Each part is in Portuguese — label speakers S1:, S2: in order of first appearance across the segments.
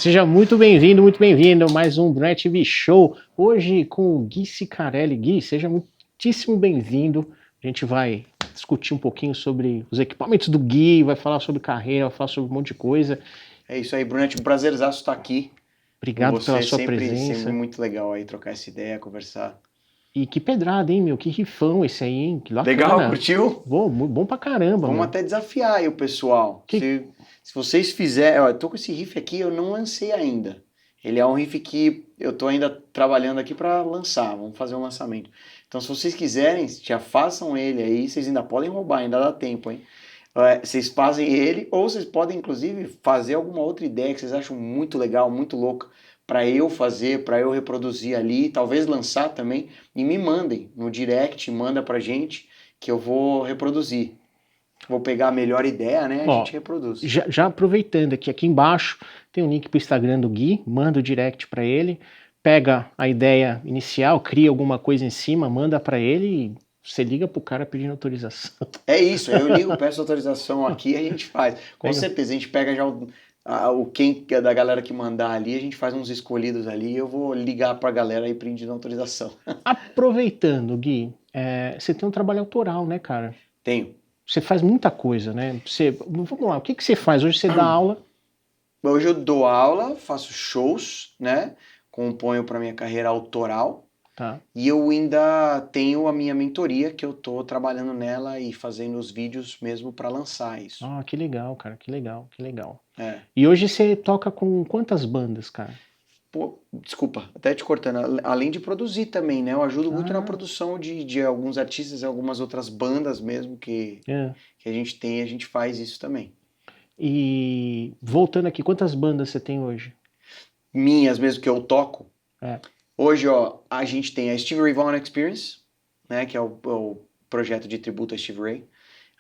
S1: Seja muito bem-vindo a mais um Brunete TV Show. Hoje com o Gui Sicarelli. Gui, seja muitíssimo bem-vindo. A gente vai discutir um pouquinho sobre os equipamentos do Gui, vai falar sobre carreira, vai falar sobre um monte de coisa.
S2: É isso aí, Brunete, um prazerzaço estar aqui.
S1: Obrigado pela sua
S2: sempre
S1: presença.
S2: muito legal aí trocar essa ideia, conversar.
S1: E que pedrada, hein, meu? Que rifão esse aí, hein? Que bacana.
S2: Legal, curtiu?
S1: Bom pra caramba,
S2: Vamos
S1: meu.
S2: até desafiar aí o pessoal. Se vocês fizerem... Eu tô com esse riff aqui, eu não lancei ainda. Ele é um riff que eu tô ainda trabalhando aqui para lançar, vamos fazer um lançamento. Então, se vocês quiserem, já façam ele aí, vocês ainda podem roubar, ainda dá tempo, hein? Vocês fazem ele, ou vocês podem, inclusive, fazer alguma outra ideia que vocês acham muito legal, muito louca, para eu fazer, para eu reproduzir ali, talvez lançar também, e me mandem no direct, manda pra gente, que eu vou reproduzir. Vou pegar a melhor ideia, né? A gente reproduz.
S1: Já aproveitando aqui embaixo tem um link pro Instagram do Gui, manda o direct para ele, pega a ideia inicial, cria alguma coisa em cima, manda para ele e você liga pro cara pedindo autorização.
S2: É isso, eu ligo, peço autorização aqui e a gente faz. Com certeza, a gente pega já o quem da galera que mandar ali, a gente faz uns escolhidos ali e eu vou ligar pra galera aí pedindo autorização.
S1: Aproveitando, Gui, você tem um trabalho autoral, né, cara?
S2: Tenho.
S1: Você faz muita coisa, né? Vamos lá, o que você faz? Hoje você dá aula?
S2: Hoje eu dou aula, faço shows, né? Componho para minha carreira autoral.
S1: Tá.
S2: E eu ainda tenho a minha mentoria, que eu tô trabalhando nela e fazendo os vídeos mesmo para lançar isso.
S1: Ah, que legal, cara, que legal.
S2: É.
S1: E hoje você toca com quantas bandas, cara?
S2: Pô, desculpa, até te cortando, além de produzir também, né? Eu ajudo muito na produção de alguns artistas e algumas outras bandas mesmo que a gente tem, a gente faz isso também.
S1: E voltando aqui, quantas bandas você tem hoje?
S2: Minhas mesmo que eu toco?
S1: É.
S2: Hoje, ó, a gente tem a Stevie Ray Vaughan Experience, né? Que é o projeto de tributo a Stevie Ray.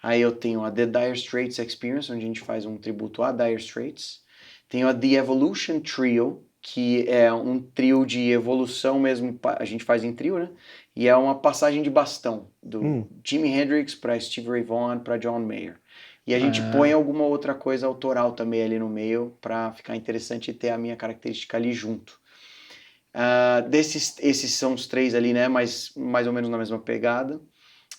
S2: Aí eu tenho a The Dire Straits Experience, onde a gente faz um tributo a Dire Straits. Tenho a The Evolution Trio, que é um trio de evolução mesmo, a gente faz em trio, né? E é uma passagem de bastão, do Jimi Hendrix para Stevie Ray Vaughan para John Mayer. E a gente põe alguma outra coisa autoral também ali no meio, para ficar interessante e ter a minha característica ali junto. Esses são os três ali, né? Mais ou menos na mesma pegada.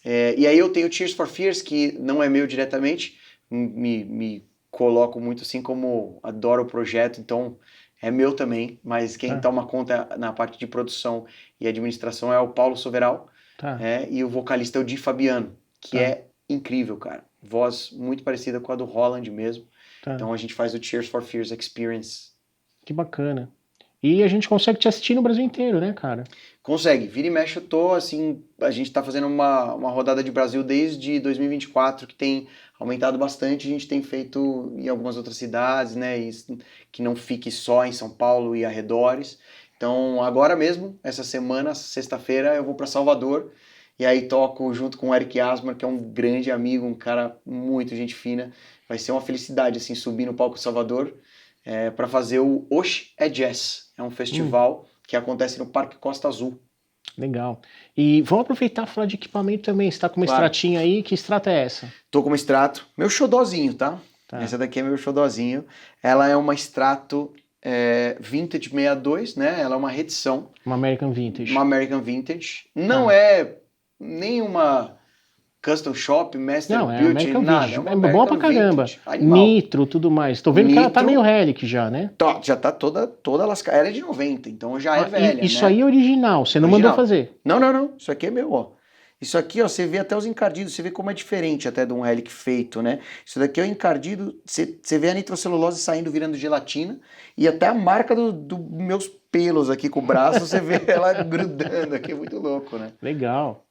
S2: E aí eu tenho Tears for Fears, que não é meu diretamente, me coloco muito assim como adoro o projeto, então é meu também, mas quem toma conta na parte de produção e administração é o Paulo Soveral, e o vocalista é o Di Fabiano, que é incrível, cara. Voz muito parecida com a do Holland mesmo. Então a gente faz o Tears for Fears Experience.
S1: Que bacana. E a gente consegue te assistir no Brasil inteiro, né, cara?
S2: Consegue. Vira e mexe eu tô, assim, a gente tá fazendo uma rodada de Brasil desde 2024, que tem aumentado bastante, a gente tem feito em algumas outras cidades, né, e que não fique só em São Paulo e arredores. Então, agora mesmo, essa semana, sexta-feira, eu vou para Salvador, e aí toco junto com o Eric Asmar, que é um grande amigo, um cara muito gente fina. Vai ser uma felicidade, assim, subir no palco de Salvador, para fazer o Oxe é Jazz. É um festival que acontece no Parque Costa Azul.
S1: Legal. E vamos aproveitar e falar de equipamento também. Você tá com uma extratinha aí, que extrata é essa?
S2: Tô com uma extrato, meu xodózinho, tá? Essa daqui é meu xodózinho. Ela é uma extrato Vintage 62, né? Ela é uma reedição.
S1: Uma American Vintage.
S2: Uma American Vintage. Não é nenhuma custom shop, master built, nada.
S1: É uma bom pra caramba.
S2: Animal.
S1: Nitro, tudo mais. Tô vendo que ela tá meio relic já, né?
S2: Já tá toda lascada. Ela é de 90, então já é velha,
S1: Isso
S2: né?
S1: aí é original, você não mandou fazer.
S2: Não. Isso aqui é meu, ó. Isso aqui, ó, você vê até os encardidos, você vê como é diferente até de um relic feito, né? Isso daqui é o encardido, você vê a nitrocelulose saindo, virando gelatina, e até a marca dos meus pelos aqui com o braço, você vê ela grudando aqui, é muito louco, né?
S1: Legal.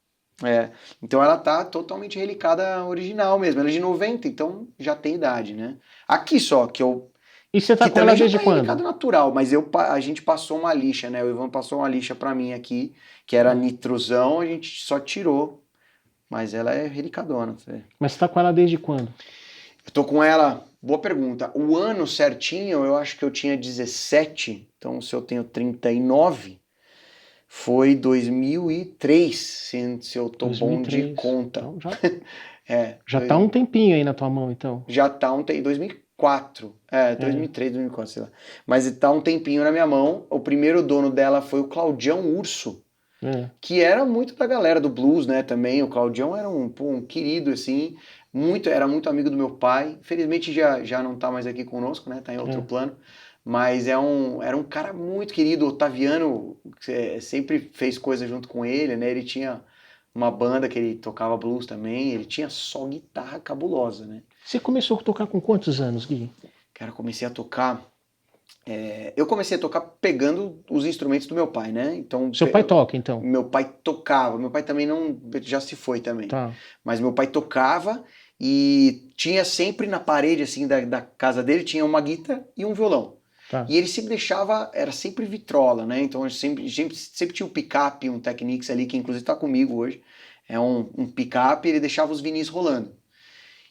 S2: Então ela tá totalmente relicada original mesmo, ela é de 90, então já tem idade, né? Aqui só, que eu...
S1: E você tá com ela desde quando?
S2: Relicado natural, mas a gente passou uma lixa, né? O Ivan passou uma lixa pra mim aqui, que era nitrosão, a gente só tirou, mas ela é relicadona.
S1: Mas você tá com ela desde quando?
S2: Eu tô com ela, boa pergunta, o ano certinho eu acho que eu tinha 17, então se eu tenho 39, foi 2003, se eu tô 2003. Bom de conta.
S1: Então já tá um tempinho aí na tua mão, então.
S2: Já tá um tempinho, 2004. 2003, 2004, sei lá. Mas tá um tempinho na minha mão. O primeiro dono dela foi o Claudião Urso, que era muito da galera do blues, né, também. O Claudião era um querido, assim, era muito amigo do meu pai. Infelizmente já não tá mais aqui conosco, né, tá em outro plano. Mas era um cara muito querido. O Otaviano sempre fez coisa junto com ele, né, ele tinha uma banda que ele tocava blues também, ele tinha só guitarra cabulosa, né.
S1: Você começou a tocar com quantos anos, Gui?
S2: Cara, eu comecei a tocar pegando os instrumentos do meu pai, né? Então,
S1: Seu pai toca, então?
S2: Meu pai tocava. Meu pai também não, já se foi também.
S1: Tá.
S2: Mas meu pai tocava e tinha sempre na parede assim da casa dele tinha uma guitarra e um violão.
S1: Tá.
S2: E ele sempre deixava, era sempre vitrola, né? Então sempre tinha um picape, um Technics ali que inclusive tá comigo hoje. É um picape, ele deixava os vinis rolando.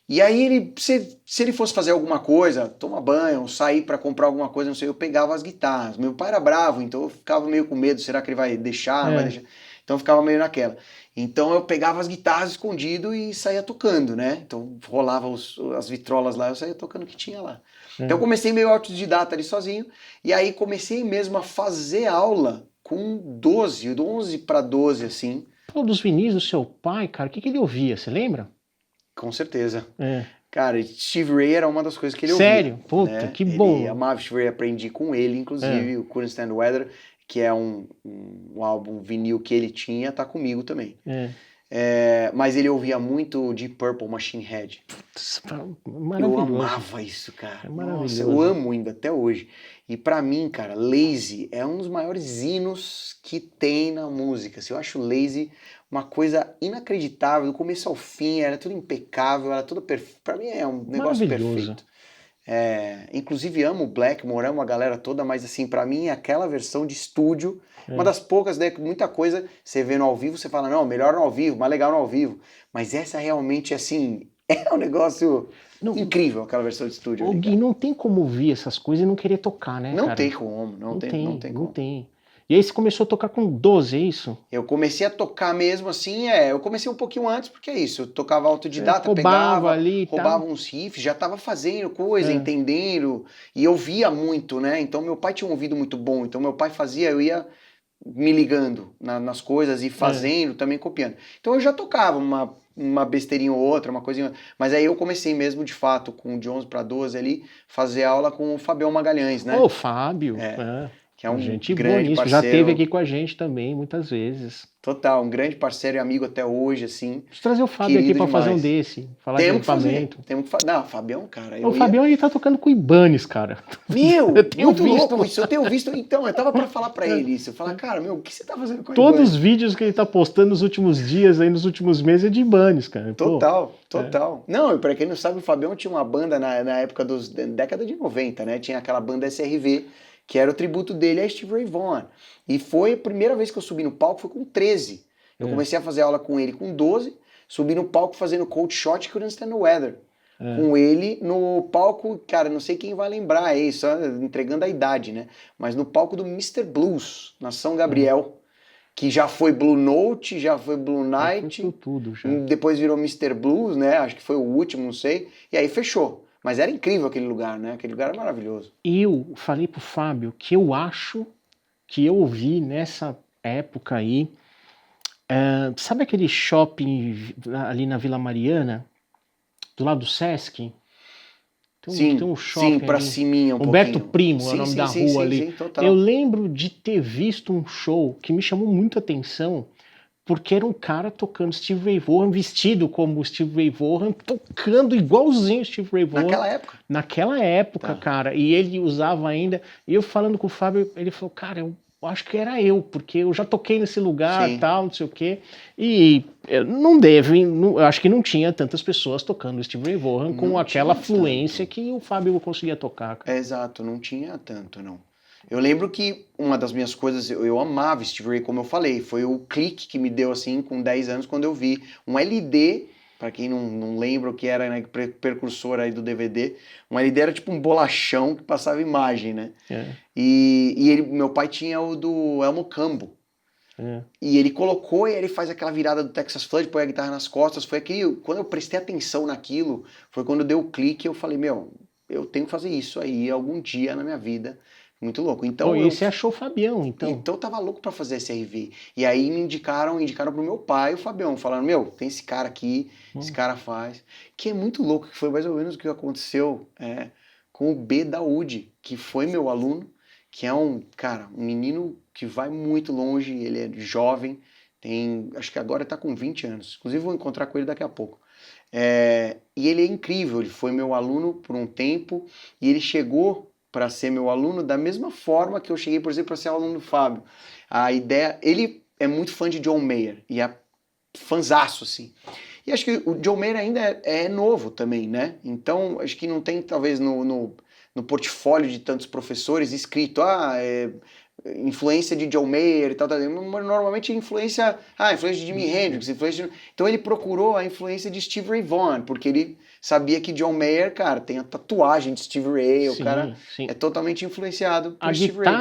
S2: E aí se ele fosse fazer alguma coisa, tomar banho, sair para comprar alguma coisa, não sei, eu pegava as guitarras. Meu pai era bravo, então eu ficava meio com medo, será que ele vai deixar, não vai deixar? Então eu ficava meio naquela. Então eu pegava as guitarras escondido e saía tocando, né? Então rolava as vitrolas lá, eu saía tocando o que tinha lá. Então eu comecei meio autodidata ali sozinho, e aí comecei mesmo a fazer aula com 11 para 12, assim.
S1: Pô, dos vinis do seu pai, cara, o que ele ouvia, você lembra?
S2: Com certeza. Cara, Stevie Ray era uma das coisas que ele ouvia.
S1: Sério? Puta, né? Que bom.
S2: Ele amava Stevie Ray, aprendi com ele, inclusive, o Couldn't Stand the Weather, que é um álbum vinil que ele tinha, tá comigo também. Mas ele ouvia muito Deep Purple, Machine Head. Eu amava isso, cara. Nossa, eu amo ainda, até hoje. E pra mim, cara, Lazy é um dos maiores hinos que tem na música. Eu acho Lazy uma coisa inacreditável, do começo ao fim, era tudo impecável, era tudo perfeito. Pra mim é um negócio perfeito. Inclusive amo o Blackmore, amo a galera toda, mas assim, pra mim aquela versão de estúdio, uma das poucas, né, muita coisa você vê no ao vivo, você fala, não, melhor no ao vivo, mais legal no ao vivo. Mas essa realmente, assim, é um negócio incrível, aquela versão de estúdio.
S1: O Gui, não tem como ouvir essas coisas e não querer tocar, né,
S2: não
S1: cara?
S2: Tem como, não tem como.
S1: Não tem. E aí você começou a tocar com 12, é isso?
S2: Eu comecei a tocar mesmo assim, eu comecei um pouquinho antes, porque é isso, eu tocava autodidata, roubava uns riffs, já tava fazendo coisa, entendendo, e eu via muito, né, então meu pai tinha um ouvido muito bom, então meu pai fazia, eu ia me ligando nas coisas e fazendo, também copiando. Então eu já tocava uma besteirinha ou outra, uma coisinha, mas aí eu comecei mesmo, de fato, com de 11 para 12 ali, fazer aula com o Fabião Magalhães, né?
S1: Ô, Fábio,
S2: que é um
S1: gente
S2: grande
S1: boa,
S2: parceiro.
S1: Já esteve aqui com a gente também, muitas vezes.
S2: Total, um grande parceiro e amigo até hoje, assim.
S1: Deixa eu trazer o Fábio aqui pra fazer um desse, falar de equipamento.
S2: Temos que fazer. Não, o Fabião, cara.
S1: O Fabião, ele tá tocando com o Ibanez, cara.
S2: Meu, muito louco isso, eu tenho visto. Então, eu tava pra falar pra ele isso. Eu falar, cara, o que você tá fazendo com o Ibanez?
S1: Todos os vídeos que ele tá postando nos últimos dias, aí nos últimos meses, é de Ibanez, cara.
S2: Total. Não, e pra quem não sabe, o Fabião tinha uma banda na época década de 90, né? Tinha aquela banda SRV, que era o tributo dele a Stevie Ray Vaughan. E foi a primeira vez que eu subi no palco, foi com 13. Eu comecei a fazer aula com ele com 12, subi no palco fazendo Cold Shot e Couldn't Stand the Weather. Com ele no palco, cara, não sei quem vai lembrar aí, só entregando a idade, né? Mas no palco do Mr. Blues, na São Gabriel, que já foi Blue Note, já foi Blue Night,
S1: tudo já.
S2: Depois virou Mr. Blues, né? Acho que foi o último, não sei, e aí fechou. Mas era incrível aquele lugar, né? Aquele lugar era maravilhoso.
S1: Eu falei pro Fábio que eu acho que eu ouvi nessa época aí, sabe aquele shopping ali na Vila Mariana, do lado do Sesc?
S2: Tem um shopping pra cima
S1: Humberto Primo é o nome da rua ali. Total. Eu lembro de ter visto um show que me chamou muito a atenção, porque era um cara tocando Stevie Ray Vaughan, vestido como Stevie Ray Vaughan, tocando igualzinho Stevie Ray Vaughan. Naquela época, cara. E ele usava ainda. E eu falando com o Fábio, ele falou, cara, eu acho que era eu, porque eu já toquei nesse lugar e tal, não sei o quê. E eu acho que não tinha tantas pessoas tocando Stevie Ray Vaughan com aquela fluência que o Fábio conseguia tocar. Cara.
S2: Exato, não tinha tanto, não. Eu lembro que uma das minhas coisas, eu amava Stevie Ray, como eu falei, foi o clique que me deu, assim, com 10 anos, quando eu vi um LD, pra quem não lembra o que era, né, precursor aí do DVD, um LD era tipo um bolachão que passava imagem, né? E meu pai tinha o do Elmo Cambo. E ele colocou e ele faz aquela virada do Texas Flood, põe a guitarra nas costas, foi aquele, quando eu prestei atenção naquilo, foi quando deu o clique, eu falei, eu tenho que fazer isso aí algum dia na minha vida. Muito louco. Então,
S1: Pô, e você achou o Fabião, então?
S2: Então eu tava louco pra fazer SRV. E aí me indicaram pro meu pai, o Fabião, falando, meu, tem esse cara aqui, esse cara faz. Que é muito louco, que foi mais ou menos o que aconteceu com o B Daoud, que foi meu aluno, que é um menino que vai muito longe, ele é jovem, acho que agora tá com 20 anos. Inclusive vou encontrar com ele daqui a pouco. E ele é incrível, ele foi meu aluno por um tempo, e ele chegou para ser meu aluno da mesma forma que eu cheguei, por exemplo, para ser aluno do Fábio. A ideia, ele é muito fã de John Mayer, e é fanzaço, assim. E acho que o John Mayer ainda é novo também, né? Então, acho que não tem, talvez, no portfólio de tantos professores escrito, influência de John Mayer e tal, normalmente influência de Jimi Hendrix, então ele procurou a influência de Steve Ray Vaughan, porque ele sabia que John Mayer, cara, tem a tatuagem de Steve Ray, o cara é totalmente influenciado por Steve Ray.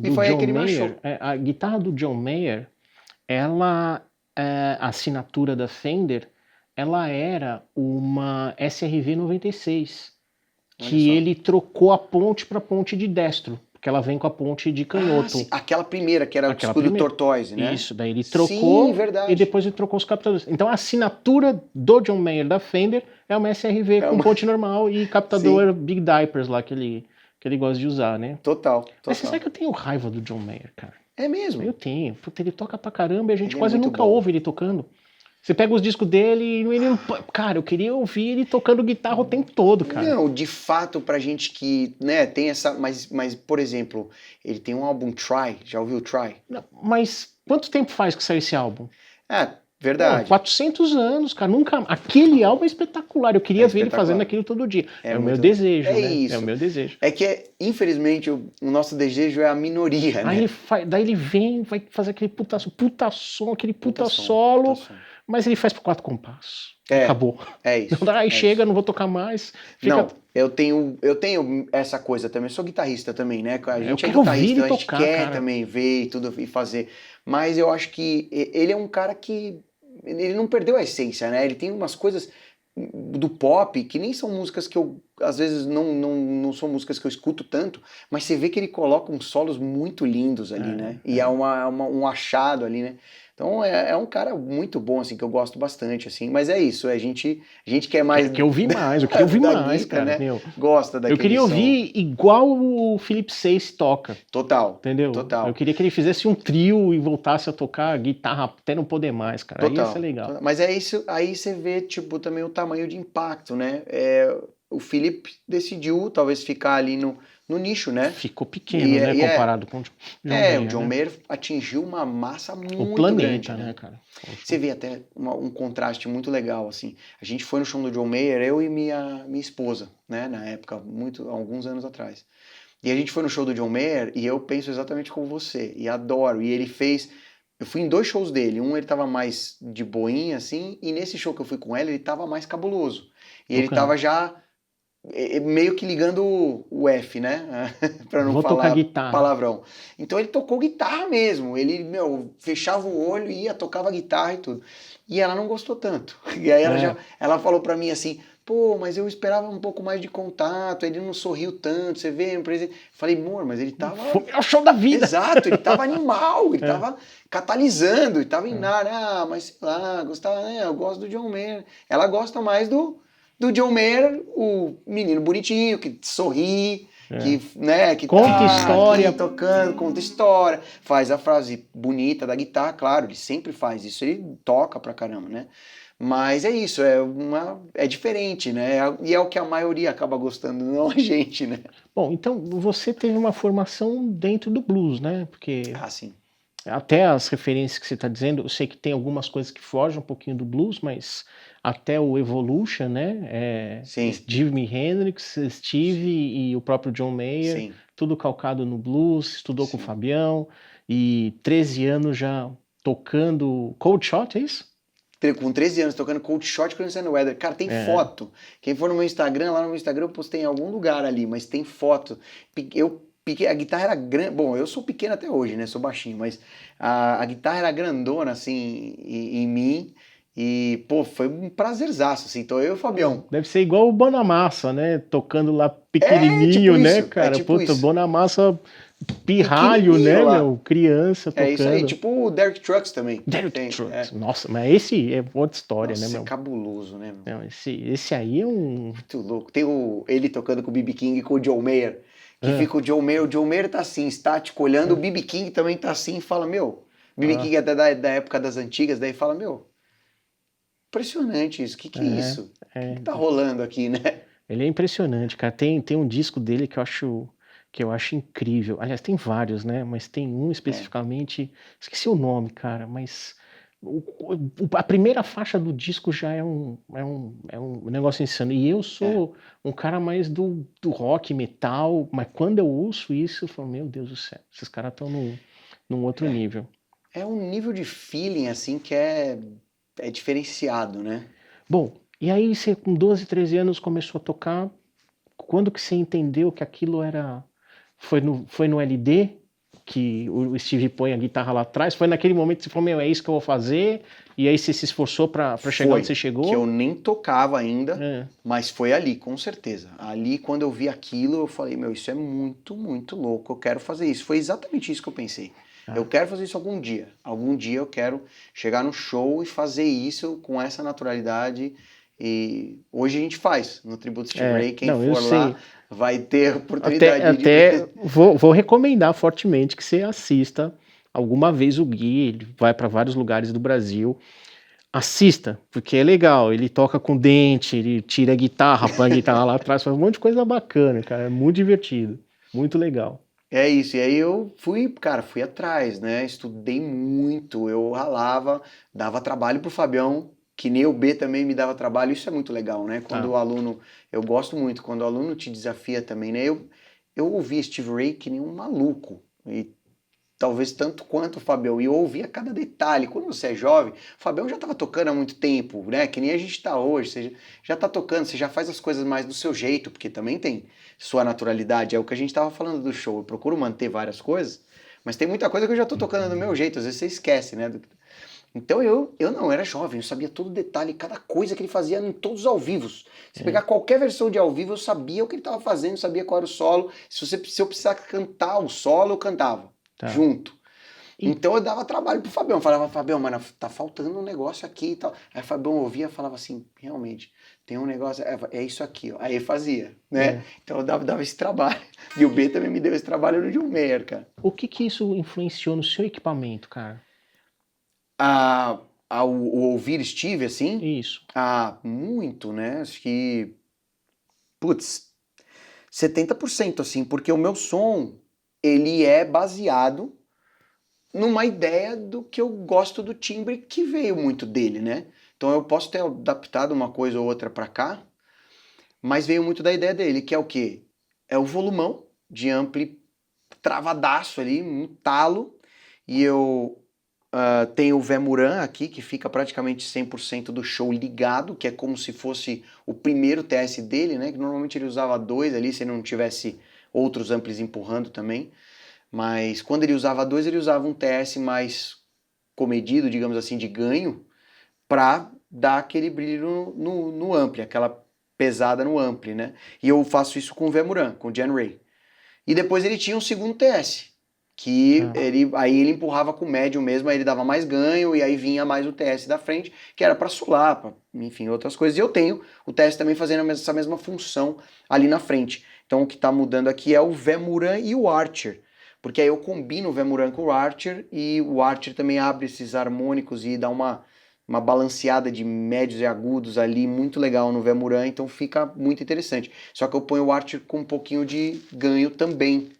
S1: E foi aí que ele achou. A guitarra do John Mayer, ela, a assinatura da Fender, ela era uma SRV 96, que ele trocou a ponte para ponte de destro, porque ela vem com a ponte de canhoto.
S2: Sim, aquela primeira, que era o disco do Tortoise, né?
S1: Isso, daí ele trocou, e depois ele trocou os captadores. Então a assinatura do John Mayer da Fender é uma SRV com ponte normal e captador Big Diapers lá, que ele gosta de usar, né?
S2: Total.
S1: Mas você sabe que eu tenho raiva do John Mayer, cara?
S2: É mesmo?
S1: Eu tenho. Puta, ele toca pra caramba e a gente quase nunca ouve ele tocando. Você pega os discos dele e ele não... Cara, eu queria ouvir ele tocando guitarra o tempo todo, cara.
S2: Não, de fato, pra gente que, né, tem essa... Mas, por exemplo, ele tem um álbum Try, já ouviu Try?
S1: Não, mas quanto tempo faz que saiu esse álbum?
S2: Verdade.
S1: Pô, 400 anos, cara. Nunca... Aquele álbum é espetacular. Eu queria ver ele fazendo aquilo todo dia. É o meu desejo, né?
S2: Isso.
S1: É o meu desejo.
S2: É que, infelizmente, o nosso desejo é a minoria, né?
S1: Daí ele vem, vai fazer aquele puta som, aquele puta solo, mas ele faz por 4 compassos. Acabou.
S2: É isso.
S1: Aí chega, não vou tocar mais.
S2: Não, eu tenho essa coisa também. Eu sou guitarrista também, né? A gente
S1: é guitarrista,
S2: então a gente
S1: tocar,
S2: quer
S1: cara.
S2: também ver e tudo e fazer. Mas eu acho que ele é um cara que ele não perdeu a essência, né? Ele tem umas coisas do pop que nem são músicas que eu às vezes não são músicas que eu escuto tanto, mas você vê que ele coloca uns solos muito lindos ali, né? E é um achado ali, né? Então é um cara muito bom, assim, que eu gosto bastante, assim. Mas é isso, a gente quer mais...
S1: Eu queria ouvir mais,
S2: guita,
S1: cara.
S2: Né?
S1: Meu.
S2: Gosta daquele
S1: Eu queria ouvir igual o Philip Seyss toca.
S2: Total.
S1: Entendeu?
S2: Total.
S1: Eu queria que ele fizesse um trio e voltasse a tocar guitarra até não poder mais, cara.
S2: Total.
S1: Aí ia ser legal.
S2: Total. Mas é isso, aí você vê, tipo, também o tamanho de impacto, né? O Philip decidiu talvez ficar ali no nicho, né?
S1: Ficou pequeno, né? Comparado com o John Mayer.
S2: O John Mayer atingiu uma massa muito grande.
S1: O planeta, né, cara?
S2: Você vê até um contraste muito legal, assim. A gente foi no show do John Mayer, eu e minha esposa, né? Na época, alguns anos atrás. E a gente foi no show do John Mayer e eu penso exatamente como você. E adoro. E ele fez... Eu fui em 2 shows dele. Um ele tava mais de boinha, assim. E nesse show que eu fui com ele tava mais cabuloso. E ele tava já... meio que ligando o F, né? Pra não falar palavrão. Então ele tocou guitarra mesmo. Ele, fechava o olho, tocava guitarra e tudo. E ela não gostou tanto. E aí ela falou pra mim assim, pô, mas eu esperava um pouco mais de contato, ele não sorriu tanto, você vê, falei, amor, mas ele tava...
S1: Foi o show da vida!
S2: Exato, ele tava animal, ele tava catalisando, ele tava em ar, mas sei lá, gostava, eu gosto do John Mayer. Ela gosta mais do John Mayer, o menino bonitinho, que sorri, que
S1: conta história,
S2: aqui, tocando, conta história, faz a frase bonita da guitarra, claro, ele sempre faz isso, ele toca pra caramba, né? Mas é isso, é diferente, né? E é o que a maioria acaba gostando, não a gente, né?
S1: Bom, então você teve uma formação dentro do blues, né? Porque
S2: sim.
S1: Até as referências que você está dizendo, eu sei que tem algumas coisas que fogem um pouquinho do blues, mas até o Evolution, né? Jimi Hendrix, Steve e o próprio John Mayer, tudo calcado no blues, estudou com o Fabião, e 13 anos já tocando Cold Shot, é isso?
S2: Com 13 anos, tocando Cold Shot com o Weather. Cara, tem foto. Quem for no meu Instagram, lá no meu Instagram eu postei em algum lugar ali, mas tem foto. A guitarra era grande. Bom, eu sou pequeno até hoje, né? Sou baixinho, mas a guitarra era grandona, assim, em mim. E, pô, foi um prazerzaço, assim. Então eu e o Fabião.
S1: Deve ser igual o Bonamassa, né? Tocando lá
S2: É
S1: pequenininho,
S2: tipo
S1: né,
S2: isso, é
S1: cara?
S2: tipo
S1: Puta,
S2: isso.
S1: Bonamassa pirralho,
S2: Pequenininho
S1: né,
S2: lá.
S1: meu? Criança
S2: É isso aí,
S1: tocando.
S2: tipo o Derek Trucks também.
S1: Derek
S2: Tem,
S1: Trucks. Nossa, mas esse é outra história, né,
S2: Nossa, é
S1: meu?
S2: cabuloso, né, meu?
S1: Não, esse aí é um.
S2: Muito louco. Tem ele tocando com o B.B. King e com o John Mayer. Que
S1: Ah,
S2: fica o John Mayer tá assim, estático, olhando, o B.B. King também tá assim e fala, meu. B.B.
S1: ah,
S2: King é da época das antigas, daí fala, meu, impressionante isso, que é
S1: é,
S2: isso? O que
S1: é.
S2: tá rolando aqui, né?
S1: Ele é impressionante, cara. Tem um disco dele que eu acho incrível. Aliás, tem vários, né? Mas tem um
S2: É,
S1: especificamente, esqueci o nome, cara, mas a primeira faixa do disco já é um negócio insano. E eu
S2: é.
S1: sou um cara mais do rock, metal, mas quando eu ouço isso, eu falo, meu Deus do céu, esses caras estão num outro nível.
S2: É um nível de feeling, assim, que é diferenciado, né?
S1: Bom, e aí você com 12, 13 anos começou a tocar. Quando que você entendeu que aquilo era. Foi no LD que o Steve põe a guitarra lá atrás? Foi naquele momento que você falou, meu, é isso que eu vou fazer? E aí você se esforçou pra chegar onde
S2: Foi,
S1: você
S2: que eu
S1: chegou?
S2: nem tocava ainda,
S1: É,
S2: mas foi ali, com certeza. Ali, quando eu vi aquilo, eu falei, meu, isso é muito, muito louco, eu quero fazer isso. Foi exatamente isso que eu pensei. Eu
S1: tá.
S2: quero fazer isso algum dia. Algum dia eu quero chegar no show e fazer isso com essa naturalidade. E hoje a gente faz no Tributo Steve Ray. Quem
S1: Não, eu
S2: for lá
S1: sei.
S2: vai ter a
S1: Até,
S2: oportunidade de
S1: até
S2: ver.
S1: vou recomendar fortemente que você assista alguma vez o Gui. Ele vai para vários lugares do Brasil. Assista, porque é legal. Ele toca com dente, ele tira a guitarra, põe a guitarra lá atrás, faz um monte de coisa bacana, cara. É muito divertido, muito legal.
S2: É isso, e aí eu fui, cara, fui atrás, né? Estudei muito, eu ralava, dava trabalho pro Fabião, que nem o B também me dava trabalho, isso é muito legal, né? Quando
S1: Tá.
S2: o aluno, eu gosto muito, quando o aluno te desafia também, né? Eu ouvi Steve Ray que nem um maluco, e talvez tanto quanto o Fabião, e eu ouvia cada detalhe. Quando você é jovem, o Fabião já estava tocando há muito tempo, né? Que nem a gente está hoje, você já está tocando, você já faz as coisas mais do seu jeito, porque também tem sua naturalidade, é o que a gente estava falando do show. Eu procuro manter várias coisas, mas tem muita coisa que eu já estou tocando do meu jeito, às vezes você esquece, né? Então eu não era jovem, eu sabia todo detalhe, cada coisa que ele fazia em todos os ao vivos. Se
S1: É,
S2: pegar qualquer versão de ao vivo, eu sabia o que ele estava fazendo, sabia qual era o solo. Se eu precisar cantar o solo, eu cantava
S1: tá.
S2: junto.
S1: E,
S2: Então eu dava trabalho pro Fabião, falava, Fabião, mas tá faltando um negócio aqui e tal. Aí o Fabião ouvia e falava assim, realmente, tem um negócio, é isso aqui, ó. Aí ele fazia, né?
S1: é,
S2: Então eu dava esse trabalho. E o B também me deu esse trabalho no John Mayer, cara.
S1: o que que isso influenciou no seu equipamento, cara?
S2: O ouvir Steve, assim,
S1: Isso.
S2: muito, né? Acho que, putz, 70% assim, porque o meu som, ele é baseado numa ideia do que eu gosto do timbre que veio muito dele, né? Então eu posso ter adaptado uma coisa ou outra para cá, mas veio muito da ideia dele, que é o quê? É o volumão de ampli travadaço ali, um talo, e eu tenho o Vemuran aqui, que fica praticamente 100% do show ligado, que é como se fosse o primeiro TS dele, né? Que normalmente ele usava dois ali, se ele não tivesse outros amplis empurrando também. Mas quando ele usava dois, ele usava um TS mais comedido, digamos assim, de ganho, para dar aquele brilho no ampli, aquela pesada no ampli, né? E eu faço isso com o Vemuran, com o Gen Ray. E depois ele tinha um segundo TS, que
S1: Tá.
S2: aí ele empurrava com o médio mesmo, aí ele dava mais ganho e aí vinha mais o TS da frente, que era para solar, pra, enfim, outras coisas. E eu tenho o TS também fazendo essa mesma função ali na frente. Então o que está mudando aqui é o Vemuran e o Archer. Porque aí eu combino o Vemuran com o Archer e o Archer também abre esses harmônicos e dá uma balanceada de médios e agudos ali muito legal no Vemuran, então fica muito interessante. Só que eu ponho o Archer com um pouquinho de ganho também,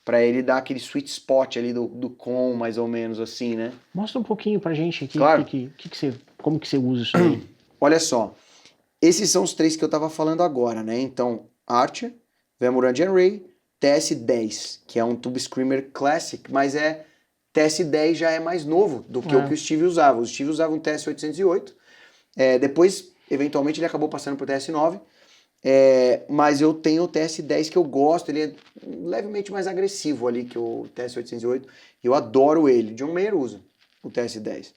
S2: para ele dar aquele sweet spot ali do com, mais ou menos assim, né?
S1: Mostra um pouquinho pra gente aqui
S2: Claro.
S1: como que você usa isso aí.
S2: Olha só, esses são os três que eu tava falando agora, né? Então, Archer, Vemuran Gen Ray, TS-10, que é um Tube Screamer Classic, mas TS-10 já é mais novo do que o que o Steve usava. O Steve usava um TS-808, depois, eventualmente, ele acabou passando pro TS-9, mas eu tenho o TS-10 que eu gosto, ele é levemente mais agressivo ali que o TS-808, e eu adoro ele. John Mayer usa o TS-10.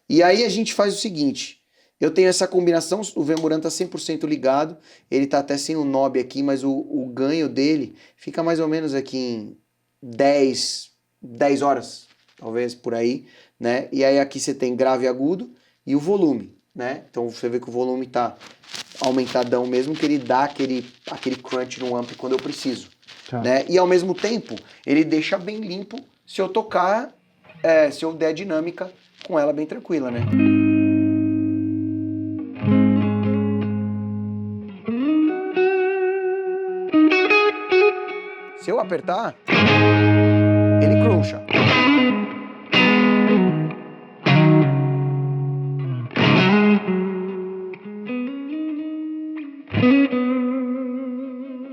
S2: E aí a gente faz o seguinte, Eu tenho essa combinação, o Vemuran tá 100% ligado, ele tá até sem o knob aqui, mas o ganho dele fica mais ou menos aqui em 10 horas, talvez por aí, né? E aí aqui você tem grave e agudo e o volume, né? Então você vê que o volume tá aumentadão mesmo, que ele dá aquele crunch no amp quando eu preciso, né? E ao mesmo tempo, ele deixa bem limpo se eu tocar, se eu der dinâmica com ela bem tranquila, né? Se eu apertar, ele cruncha.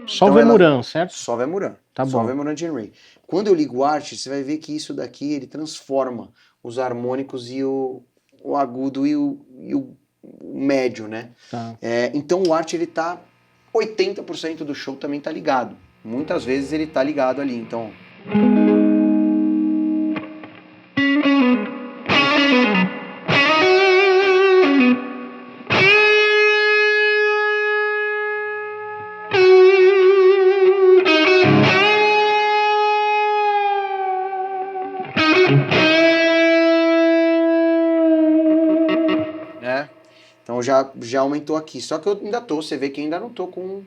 S1: Só
S2: Então
S1: o Vemuran, certo?
S2: Só Vemuran.
S1: Tá
S2: Só
S1: bom.
S2: Vemuran Gen Ray. Quando eu ligo o Archer, você vai ver que isso daqui ele transforma os harmônicos e o agudo e o médio, né?
S1: Tá.
S2: Então o Archer ele tá 80% do show também tá ligado. Muitas vezes ele tá ligado ali, então. Né? Então já aumentou aqui. Só que eu ainda tô, você vê que ainda não tô com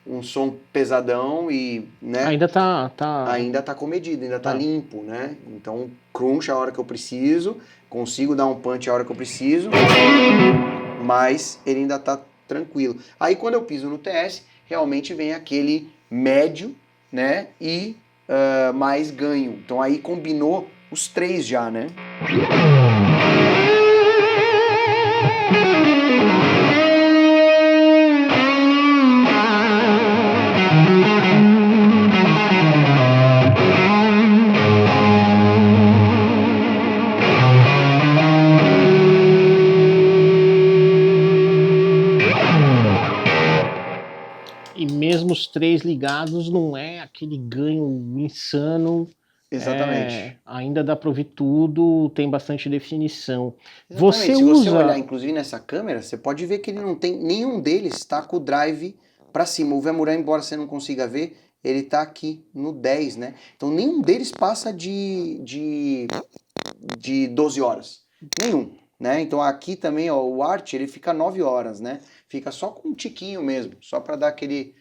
S2: um som pesadão e, né?
S1: Ainda tá...
S2: Ainda tá comedido, ainda tá
S1: Tá.
S2: limpo, né? Então crunch a hora que eu preciso, consigo dar um punch a hora que eu preciso, mas ele ainda tá tranquilo. Aí quando eu piso no TS, realmente vem aquele médio, né? E mais ganho. Então aí combinou os três já, né?
S1: E mesmo os três ligados, não é aquele ganho insano.
S2: Exatamente.
S1: Ainda dá para ouvir tudo, tem bastante definição.
S2: Exatamente. Se você olhar, inclusive, nessa câmera, você pode ver que ele não tem... Nenhum deles está com o drive para cima. O Vemuran, embora você não consiga ver, ele está aqui no 10, né? Então nenhum deles passa de 12 horas. Nenhum. Né? Então aqui também, ó, o Art, ele fica 9 horas, né? Fica só com um tiquinho mesmo, só para dar aquele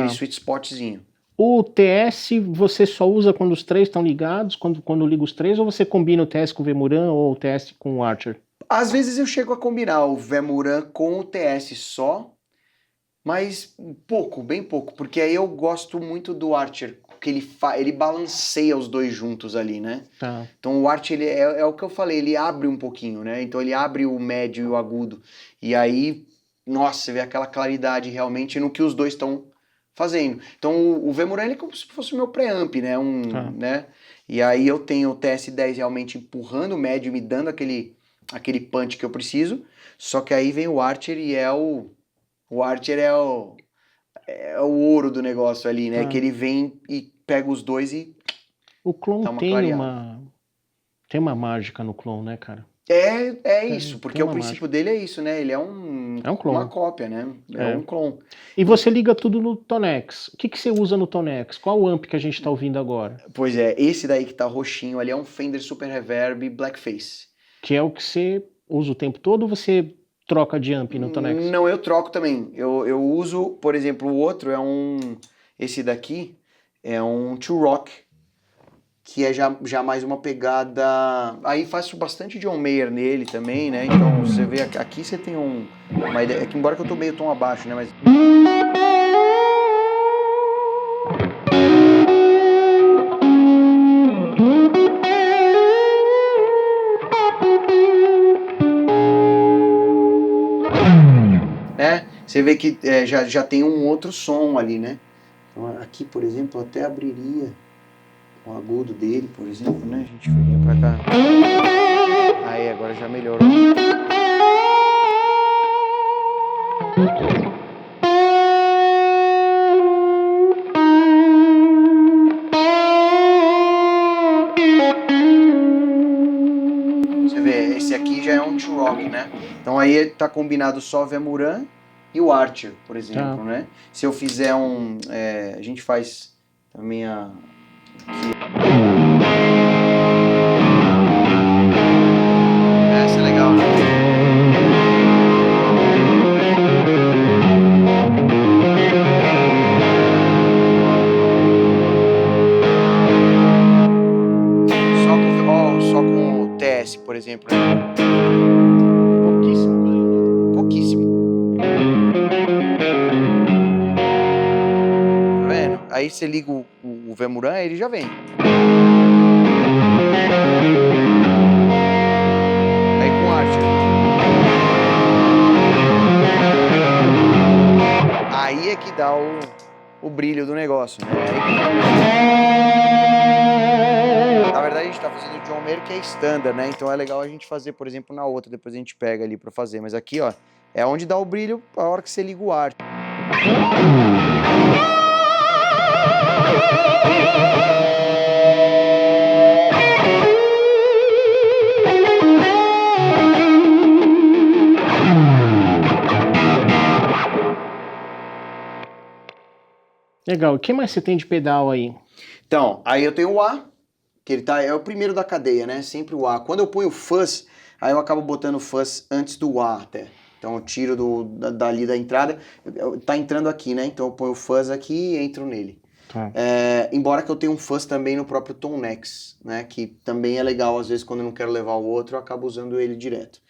S2: sweet spotzinho.
S1: O TS você só usa quando os três estão ligados, quando liga os três, ou você combina o TS com o Vemuran ou o TS com o Archer?
S2: Às vezes eu chego a combinar o Vemuran com o TS só, mas pouco, bem pouco, porque aí eu gosto muito do Archer, que ele balanceia os dois juntos ali, né?
S1: Tá.
S2: Então o Archer, ele é o que eu falei, ele abre um pouquinho, né? Então ele abre o médio e o agudo, e aí, nossa, você vê aquela claridade realmente no que os dois estão fazendo. Então o Vemuran é como se fosse o meu preamp, né? Né? E aí eu tenho o TS10 realmente empurrando o médio e me dando aquele punch que eu preciso, só que aí vem o Archer e o Archer é o ouro do negócio ali, né? Que ele vem e pega os dois e
S1: o clone
S2: dá uma
S1: tem
S2: clareada.
S1: Tem uma mágica no clone, né, cara?
S2: É isso, porque o princípio
S1: mágica.
S2: dele é isso, né? Ele é clone. Uma cópia, né? É um clone.
S1: E você liga tudo no Tonex. O que você usa no Tonex? Qual o amp que a gente tá ouvindo agora?
S2: Pois é, esse daí que tá roxinho ali é um Fender Super Reverb Blackface.
S1: Que é o que você usa o tempo todo ou você troca de amp no Tonex?
S2: Não, eu troco também. Eu uso, por exemplo, o outro esse daqui é um Two Rock, que é já mais uma pegada... Aí faço bastante John Mayer nele também, né? Então você vê, aqui você tem uma ideia, que embora que eu tô meio tom abaixo, né? Mas... Você vê que já tem um outro som ali, né? Então aqui, por exemplo, eu até abriria o agudo dele, por exemplo, né? A gente viria pra cá. Aí, agora já melhorou. Você vê, esse aqui já é um T-Rock, né? Então aí tá combinado só o Vemuran e o Archer, por exemplo, né? Se eu fizer a gente faz também essa é legal, né? Só com o TS, por exemplo, né? Pouquíssimo. Tá vendo? Aí você liga o Vemuran, ele já vem. Aí com o Archer. Aí é que dá o brilho do negócio, né? Na verdade, a gente tá fazendo o John Mayer, que é standard, né? Então é legal a gente fazer, por exemplo, na outra. Depois a gente pega ali pra fazer. Mas aqui, ó, é onde dá o brilho a hora que você liga o Archer.
S1: Legal. O que mais você tem de pedal aí?
S2: Então, aí eu tenho o A, que ele é o primeiro da cadeia, né? Sempre o A. Quando eu ponho o fuzz, aí eu acabo botando o fuzz antes do A até. Então eu tiro dali da entrada, tá entrando aqui, né? Então eu ponho o fuzz aqui e entro nele.
S1: Tá.
S2: Embora que eu tenha um fuzz também no próprio Tom Nex, né? Que também é legal, às vezes quando eu não quero levar o outro, eu acabo usando ele direto.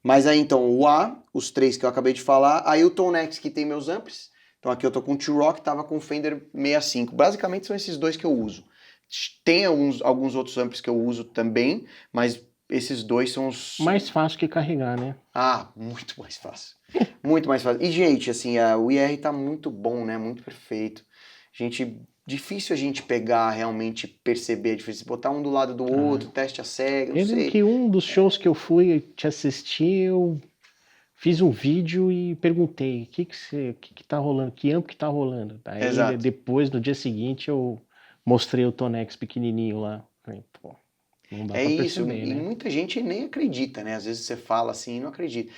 S2: Mas aí então o A, os três que eu acabei de falar, aí o Tom Nex que tem meus amplis. Então aqui eu tô com o T-Rock, tava com o Fender 65. Basicamente são esses dois que eu uso. Tem alguns outros amplis que eu uso também, mas esses dois são os...
S1: Mais fácil que carregar, né?
S2: Ah, muito mais fácil. Muito mais fácil. E, gente, assim, o IR tá muito bom, né? Muito perfeito. Difícil a gente pegar, realmente perceber a diferença. Botar um do lado do outro, teste a cega, não sei.
S1: Que um dos shows que eu fui te assistir, eu fiz um vídeo e perguntei o que tá rolando, que amp que tá rolando. Aí
S2: Exato.
S1: depois, no dia seguinte, eu mostrei o Tonex pequenininho lá. Falei, pô, não dá pra
S2: Isso,
S1: perceber,
S2: e
S1: né?
S2: muita gente nem acredita, né? Às vezes você fala assim e não acredita.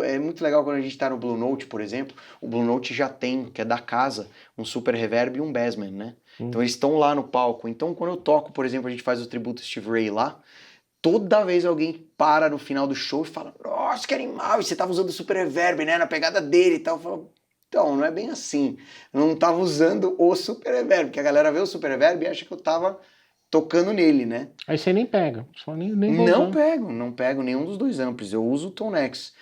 S2: É muito legal quando a gente tá no Blue Note, por exemplo, o Blue Note já tem, que é da casa, um super reverb e um bassman, né? Então eles estão lá no palco. Então quando eu toco, por exemplo, a gente faz o tributo Steve Ray lá, toda vez alguém para no final do show e fala, nossa, que animal, e você tava usando o super reverb, né, na pegada dele e tal. Eu falo, então, não é bem assim. Eu não tava usando o super reverb, porque a galera vê o super reverb e acha que eu tava tocando nele, né?
S1: Aí você nem pega, só nem
S2: Não pego nenhum dos dois amplis, eu uso o Tonex.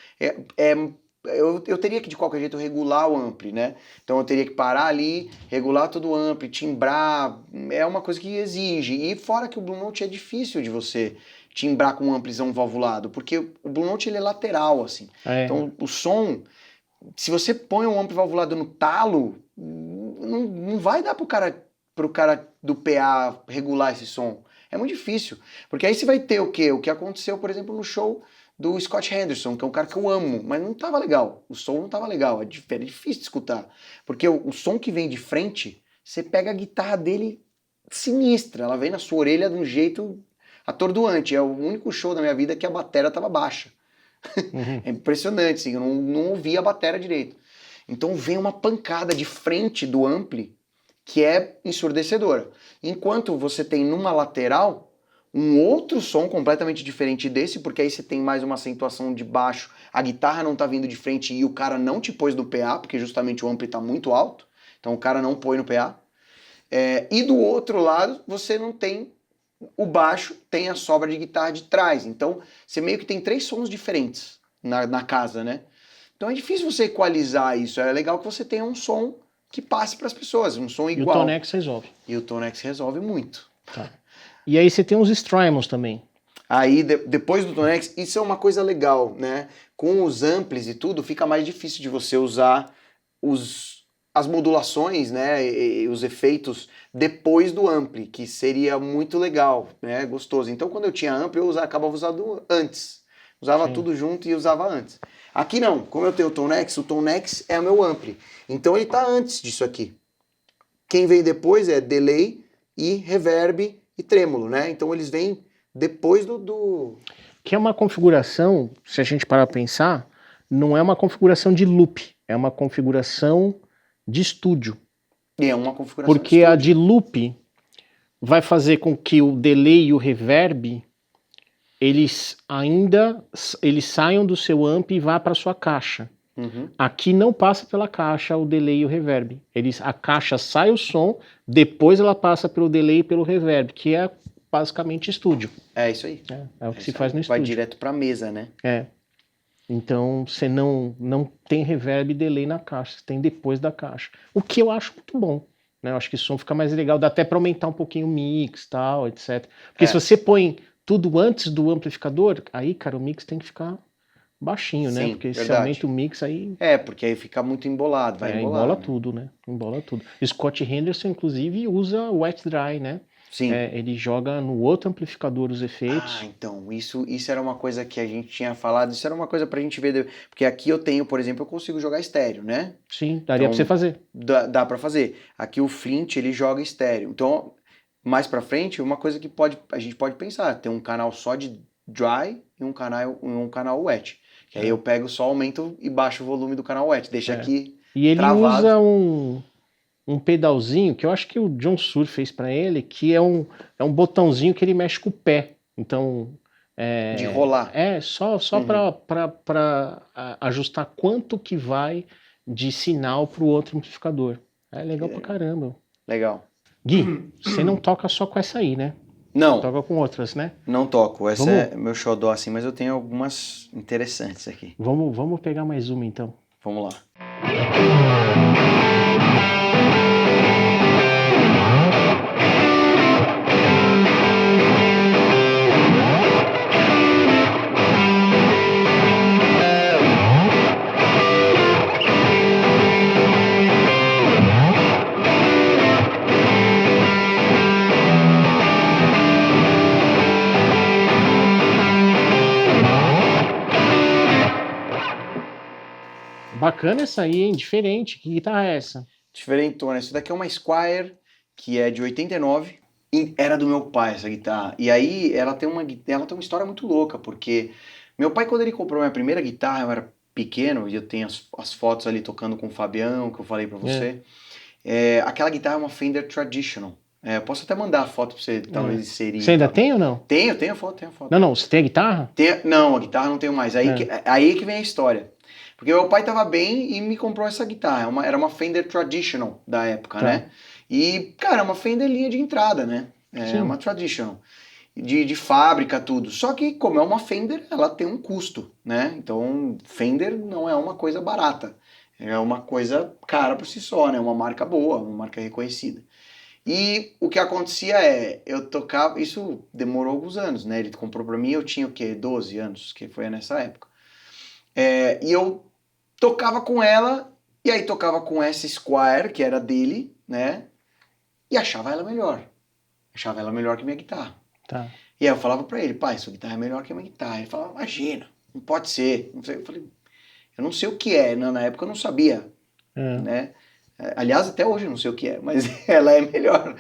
S2: Eu teria que de qualquer jeito regular o ampli, né? Então eu teria que parar ali, regular todo o ampli, timbrar, é uma coisa que exige. E fora que o Blue Note é difícil de você timbrar com um amplizão valvulado, porque o Blue Note ele é lateral, assim. Então o som, se você põe um ampli valvulado no talo, não vai dar pro cara do PA regular esse som. É muito difícil, porque aí você vai ter o quê? O que aconteceu, por exemplo, no show do Scott Henderson, que é um cara que eu amo, mas não tava legal. O som não tava legal, é difícil de escutar. Porque o som que vem de frente, você pega a guitarra dele sinistra, ela vem na sua orelha de um jeito atordoante. É o único show da minha vida que a bateria tava baixa. É impressionante, assim, eu não ouvia a bateria direito. Então vem uma pancada de frente do ampli que é ensurdecedora. Enquanto você tem numa lateral um outro som completamente diferente desse, porque aí você tem mais uma acentuação de baixo, a guitarra não tá vindo de frente e o cara não te pôs no PA, porque justamente o ampli tá muito alto, então o cara não põe no PA. E do outro lado você não tem o baixo, tem a sobra de guitarra de trás, então você meio que tem três sons diferentes na casa, né? Então é difícil você equalizar isso, é legal que você tenha um som que passe para as pessoas, um som igual.
S1: E o Tonex resolve.
S2: E o Tonex resolve muito.
S1: Tá. E aí você tem uns Strymons também.
S2: Aí, depois do Tonex, isso é uma coisa legal, né? Com os amplis e tudo, fica mais difícil de você usar as modulações, né? E os efeitos depois do ampli, que seria muito legal, né? Gostoso. Então, quando eu tinha ampli, eu acabava usando antes. Usava tudo junto e usava antes. Aqui não, como eu tenho o Tom Nex é o meu ampli. Então ele está antes disso aqui. Quem vem depois é delay e reverb e trêmulo, né? Então eles vêm depois do...
S1: que é uma configuração, se a gente parar para pensar, não é uma configuração de loop, é uma configuração de estúdio.
S2: E é uma configuração
S1: Porque a de loop vai fazer com que o delay e o reverb eles saiam do seu amp e vá para sua caixa.
S2: Uhum.
S1: Aqui não passa pela caixa o delay e o reverb. A caixa sai o som, depois ela passa pelo delay e pelo reverb, que é basicamente estúdio.
S2: É isso aí.
S1: É o que se faz no estúdio.
S2: Vai direto para a mesa, né?
S1: Então você não tem reverb e delay na caixa, você tem depois da caixa. O que eu acho muito bom. Né? Eu acho que o som fica mais legal, dá até para aumentar um pouquinho o mix e tal, etc. Porque se você põe tudo antes do amplificador, aí, cara, o mix tem que ficar baixinho, né? Porque se aumenta o mix aí...
S2: porque aí fica muito embolado, vai embolar.
S1: Embola tudo, né? Embola tudo. Scott Henderson, inclusive, usa wet dry, né?
S2: Sim.
S1: Ele joga no outro amplificador os efeitos.
S2: Então, isso era uma coisa que a gente tinha falado, isso era uma coisa pra gente ver, porque aqui eu tenho, por exemplo, eu consigo jogar estéreo, né?
S1: Sim, daria pra você fazer.
S2: Dá pra fazer. Aqui o Flint, ele joga estéreo. Então, mais pra frente, uma coisa que a gente pode pensar, ter um canal só de dry e um canal wet. Que aí eu pego só, aumento e baixo o volume do canal wet, deixa aqui
S1: e ele
S2: travado.
S1: usa um pedalzinho que eu acho que o John Suhr fez pra ele, que é um botãozinho que ele mexe com o pé. Então...
S2: de rolar.
S1: Só para ajustar quanto que vai de sinal pro outro amplificador. É legal pra caramba.
S2: Legal.
S1: Gui, você não toca só com essa aí, né?
S2: Não.
S1: Você toca com outras, né?
S2: Não toco. Essa é meu xodó assim, mas eu tenho algumas interessantes aqui.
S1: Vamos pegar mais uma então.
S2: Vamos lá.
S1: Bacana essa aí, hein? Diferente. Que guitarra é essa?
S2: Diferentona. Essa daqui é uma Squier, que é de 89. E era do meu pai essa guitarra. E aí ela tem uma história muito louca, porque meu pai, quando ele comprou minha primeira guitarra, eu era pequeno, e eu tenho as fotos ali tocando com o Fabião, que eu falei pra você. Aquela guitarra é uma Fender Traditional. Eu posso até mandar a foto pra você, talvez inserir.
S1: Você ainda tem ou não?
S2: Tenho a foto.
S1: Não, você tem a guitarra?
S2: Não, a guitarra não tenho mais. Aí que vem a história. Porque meu pai tava bem e me comprou essa guitarra. Era uma Fender Traditional da época, né? E, cara, é uma Fender linha de entrada, né? É uma Traditional. De fábrica, tudo. Só que, como é uma Fender, ela tem um custo, né? Então, Fender não é uma coisa barata. É uma coisa cara por si só, né? Uma marca boa, uma marca reconhecida. E o que acontecia eu tocava... Isso demorou alguns anos, né? Ele comprou pra mim, eu tinha o quê? 12 anos, que foi nessa época. E eu tocava com ela, e aí tocava com essa Squier, que era dele, né? E achava ela melhor. Achava ela melhor que minha guitarra.
S1: Tá.
S2: E aí eu falava pra ele, pai, sua guitarra é melhor que a minha guitarra. Ele falava, imagina, não pode ser. Eu falei, eu não sei o que é. Na época eu não sabia, né? Aliás, até hoje eu não sei o que é, mas ela é melhor.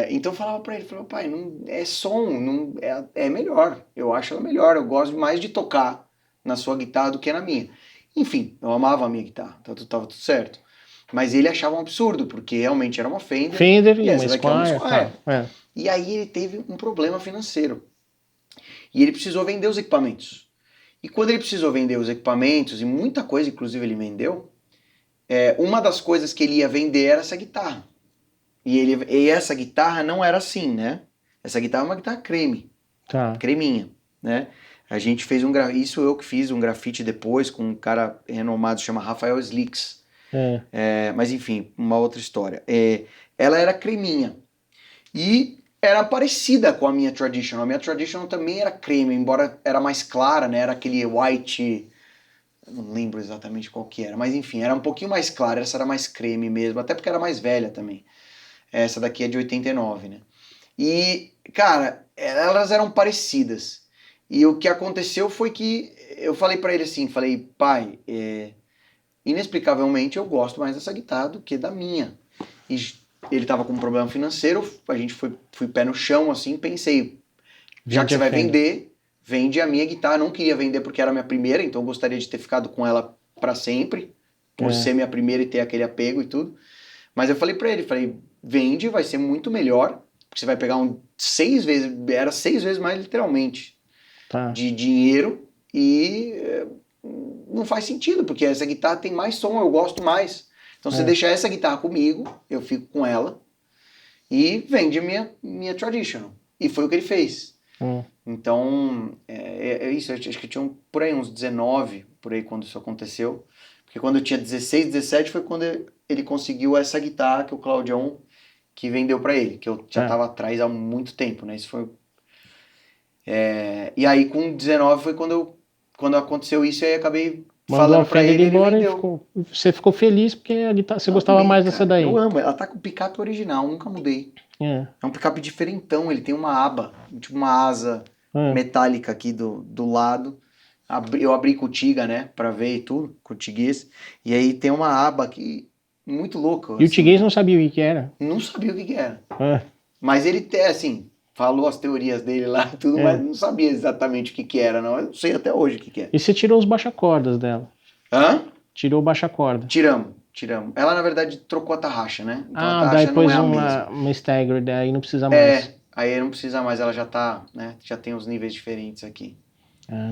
S2: Então eu falava pra ele, pai, não, é som, não, é melhor. Eu acho ela melhor, eu gosto mais de tocar na sua guitarra do que na minha. Enfim, eu amava a minha guitarra, então tava tudo certo. Mas ele achava um absurdo, porque realmente era uma Fender
S1: e uma Squier.
S2: Tá. E aí ele teve um problema financeiro. E ele precisou vender os equipamentos. E quando ele precisou vender os equipamentos, e muita coisa, inclusive, ele vendeu, uma das coisas que ele ia vender era essa guitarra. E essa guitarra não era assim, né? Essa guitarra é uma guitarra creme.
S1: Tá.
S2: Creminha, né? A gente fez isso eu que fiz um grafite depois com um cara renomado, chama Rafael Slicks. Mas enfim, uma outra história. Ela era creminha. E era parecida com a minha Traditional. A minha Traditional também era creme, embora era mais clara, né? Era aquele white... Eu não lembro exatamente qual que era, mas enfim, era um pouquinho mais clara. Essa era mais creme mesmo, até porque era mais velha também. Essa daqui é de 89, né? E, cara, elas eram parecidas. E o que aconteceu foi que eu falei pra ele assim, falei, pai, inexplicavelmente eu gosto mais dessa guitarra do que da minha. E ele tava com um problema financeiro, a gente foi pé no chão assim, pensei, já que você vai vender, vende a minha guitarra. Não queria vender porque era a minha primeira, então eu gostaria de ter ficado com ela para sempre, por ser minha primeira e ter aquele apego e tudo. Mas eu falei para ele, vende, vai ser muito melhor, porque você vai pegar 6 vezes, era 6 vezes mais literalmente, de dinheiro, e não faz sentido, porque essa guitarra tem mais som, eu gosto mais. Então você deixa essa guitarra comigo, eu fico com ela, e vende a minha Traditional. E foi o que ele fez. Então, é isso, acho que tinha por aí uns 19, por aí quando isso aconteceu. Porque quando eu tinha 16, 17 foi quando ele conseguiu essa guitarra que o Claudião que vendeu para ele, que eu já estava atrás há muito tempo, né? Isso foi... e aí com 19 foi quando aconteceu isso, e aí acabei falando para ele
S1: embora e você ficou feliz porque a guitarra, você gostava mais dessa daí.
S2: Eu amo, ela tá com o picape original, nunca mudei. É um picape diferentão, ele tem uma aba, tipo uma asa metálica aqui do lado. Eu abri com o Tiga, né, pra ver e tudo, com o Tiguês. E aí tem uma aba aqui, muito louca.
S1: E assim, o Tiguês não sabia o que era?
S2: Não sabia o que era. Mas ele, assim, falou as teorias dele lá e tudo, mas não sabia exatamente o que era, não. Eu não sei até hoje o que é.
S1: E você tirou os baixa-cordas dela? Tirou o baixa-corda?
S2: Tiramos. Ela, na verdade, trocou a tarraxa, né? Então, a tarraxa
S1: daí depois
S2: não é
S1: uma stagger, daí não precisa mais.
S2: Aí não precisa mais, ela já tá, né? Já tem os níveis diferentes aqui.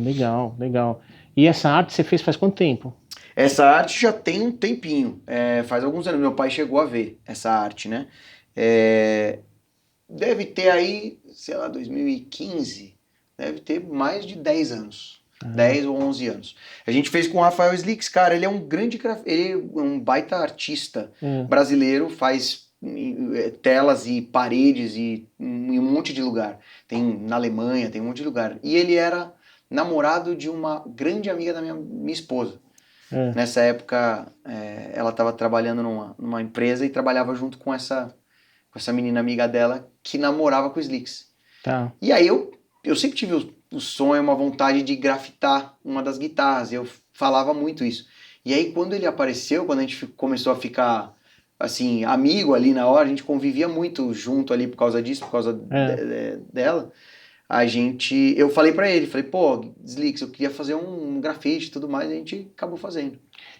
S1: Legal. E essa arte você fez faz quanto tempo?
S2: Essa arte já tem um tempinho, faz alguns anos. Meu pai chegou a ver essa arte, né? Deve ter aí, sei lá, 2015, deve ter mais de 10 anos. 10 ou 11 anos. A gente fez com o Rafael Slicks, cara, ele é um ele é um baita artista brasileiro, faz telas e paredes e em um monte de lugar. Tem na Alemanha, tem um monte de lugar. E ele era namorado de uma grande amiga da minha esposa. Nessa época, ela estava trabalhando numa empresa e trabalhava junto com essa menina amiga dela que namorava com o Slicks. E aí eu sempre tive o sonho, uma vontade de grafitar uma das guitarras, eu falava muito isso. E aí quando ele apareceu, quando a gente começou a ficar assim, amigo ali na hora, a gente convivia muito junto ali por causa disso, por causa dela. Eu falei pra ele, pô, Slicks, eu queria fazer um grafite e tudo mais, e a gente acabou fazendo.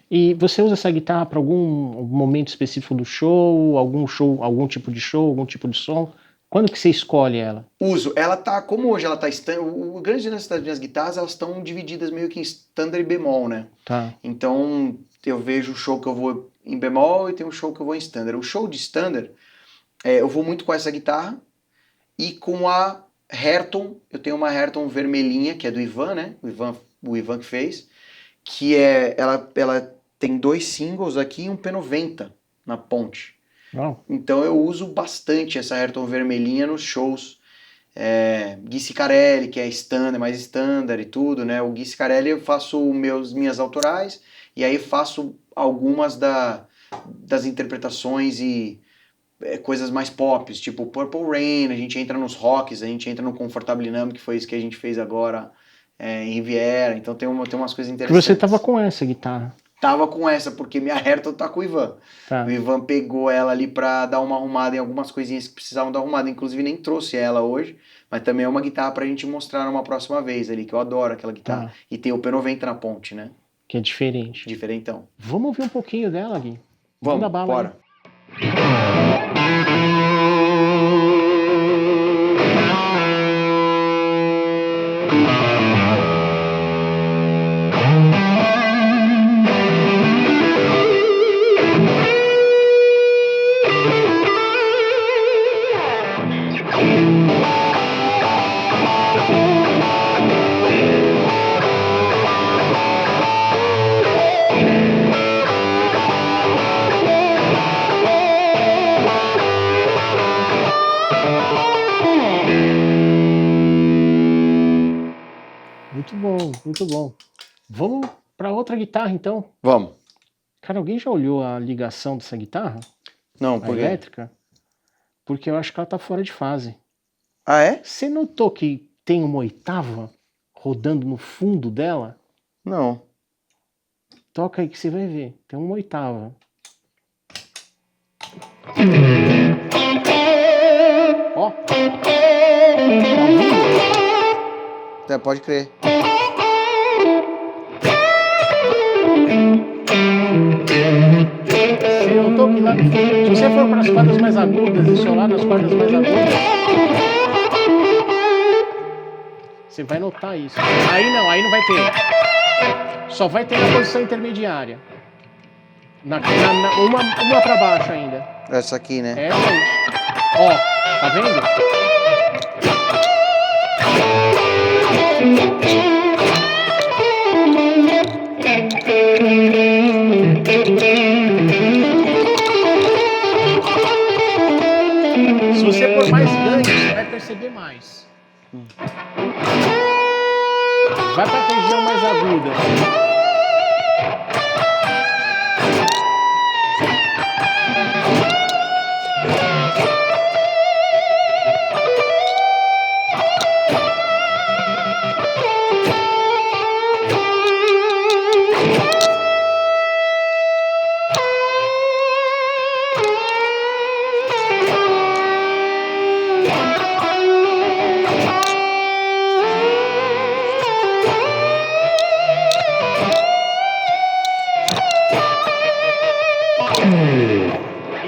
S1: E você usa essa guitarra para algum momento específico do show, algum tipo de show, algum tipo de som? Quando que você escolhe ela?
S2: Uso. Ela tá, como hoje ela tá o grande lance das minhas guitarras, elas estão divididas meio que em standard e bemol, né? Então, eu vejo o show que eu vou em bemol e tem um show que eu vou em standard. O show de standard, eu vou muito com essa guitarra e com a Hairton. Eu tenho uma Hairton vermelhinha, que é do Ivan, né? O Ivan que fez, que ela tem 2 singles aqui e um P90 na ponte. Então eu uso bastante essa Hairton vermelhinha nos shows. Gui Sicarelli, que é mais standard e tudo, né? O Gui Sicarelli eu faço minhas autorais, e aí faço algumas das interpretações e coisas mais pop, tipo Purple Rain, a gente entra nos rocks, a gente entra no Confortabiliname, que foi isso que a gente fez agora em Riviera, então tem umas coisas interessantes.
S1: Você tava com essa guitarra?
S2: Tava com essa, porque minha Hairton tá com o Ivan. O Ivan pegou ela ali pra dar uma arrumada em algumas coisinhas que precisavam dar arrumada. Inclusive nem trouxe ela hoje, mas também é uma guitarra pra gente mostrar numa próxima vez ali, que eu adoro aquela guitarra. E tem o P90 na ponte, né?
S1: Que é diferente.
S2: Diferentão.
S1: Vamos ouvir um pouquinho dela, Gui?
S2: Vamos, bora.
S1: Muito bom. Vamos para outra guitarra, então?
S2: Vamos.
S1: Cara, alguém já olhou a ligação dessa guitarra?
S2: Não, por quê?
S1: Elétrica? Porque eu acho que ela tá fora de fase.
S2: Ah, é?
S1: Você notou que tem uma oitava rodando no fundo dela?
S2: Não.
S1: Toca aí que você vai ver. Tem uma oitava. Ó.
S2: Pode crer.
S1: Eu tô aqui lá no fundo. Se você for para as cordas mais agudas e solar nas cordas mais agudas, você vai notar isso. Aí não vai ter. Só vai ter na posição intermediária. Uma para baixo ainda.
S2: Essa aqui, né?
S1: Essa aí. Ó, tá vendo? Se você pôr mais ganho, você vai perceber mais. Vai para a região mais aguda.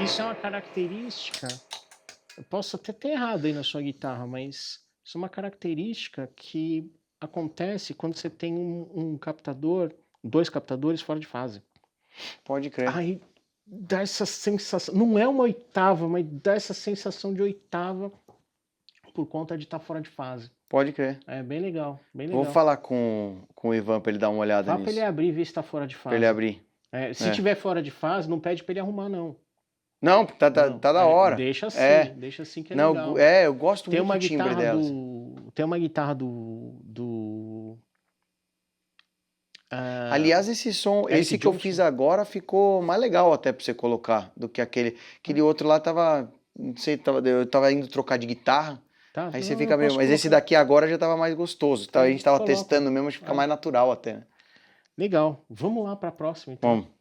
S1: Isso é uma característica, eu posso até ter errado aí na sua guitarra, mas isso é uma característica que acontece quando você tem um captador, 2 captadores fora de fase.
S2: Pode crer.
S1: Aí dá essa sensação, não é uma oitava, mas dá essa sensação de oitava por conta de estar fora de fase.
S2: Pode crer.
S1: É bem legal, bem legal.
S2: Vou falar com o Ivan pra ele dar uma olhada
S1: Vá
S2: nisso.
S1: pra ele abrir e ver se tá fora de fase.
S2: Pra ele abrir.
S1: Se tiver fora de fase, não pede pra ele arrumar, não.
S2: Não, tá da hora.
S1: Deixa assim que é
S2: não,
S1: legal.
S2: eu gosto
S1: Tem
S2: muito
S1: uma
S2: do timbre
S1: guitarra
S2: delas.
S1: Tem uma guitarra do
S2: Aliás, esse som,
S1: Eric
S2: esse que eu
S1: Johnson.
S2: fiz agora ficou mais legal até pra você colocar do que aquele outro lá tava, não sei, eu tava indo trocar de guitarra.
S1: Tá,
S2: Aí
S1: não,
S2: você fica meio, mas
S1: colocar.
S2: esse daqui agora já tava mais gostoso. Tá? A gente tava testando mesmo, acho que fica mais natural até. Né?
S1: Legal. Vamos lá pra próxima então.
S2: Vamos.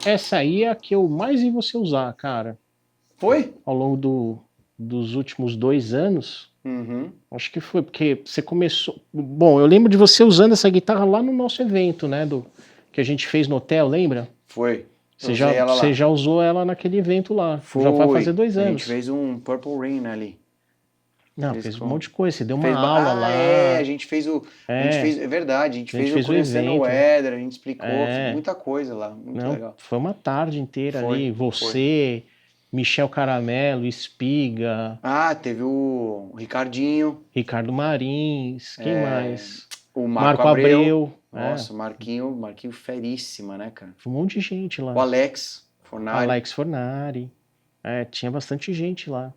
S1: Essa aí é a que eu mais vi você usar, cara.
S2: Foi?
S1: Ao longo dos últimos 2 anos.
S2: Uhum.
S1: Acho que foi, porque você começou... Bom, eu lembro de você usando essa guitarra lá no nosso evento, né? Que a gente fez no hotel, lembra?
S2: Foi.
S1: Você já usou ela naquele evento lá.
S2: Foi.
S1: Já vai fazer 2 anos.
S2: A gente fez um Purple Rain ali.
S1: Não, fez um monte de coisa. Você deu uma aula lá.
S2: A gente fez o... é verdade, a gente fez o
S1: Conhecendo
S2: o Weather, a gente explicou muita coisa lá. Muito legal.
S1: Foi uma tarde inteira ali. Você, Michel Caramelo, Espiga.
S2: Teve o Ricardinho.
S1: Ricardo Marins. Quem mais?
S2: O Marco Abreu.
S1: Nossa,
S2: Marquinho feríssima, né, cara?
S1: Foi um monte de gente lá.
S2: O Alex
S1: Fornari. Tinha bastante gente lá.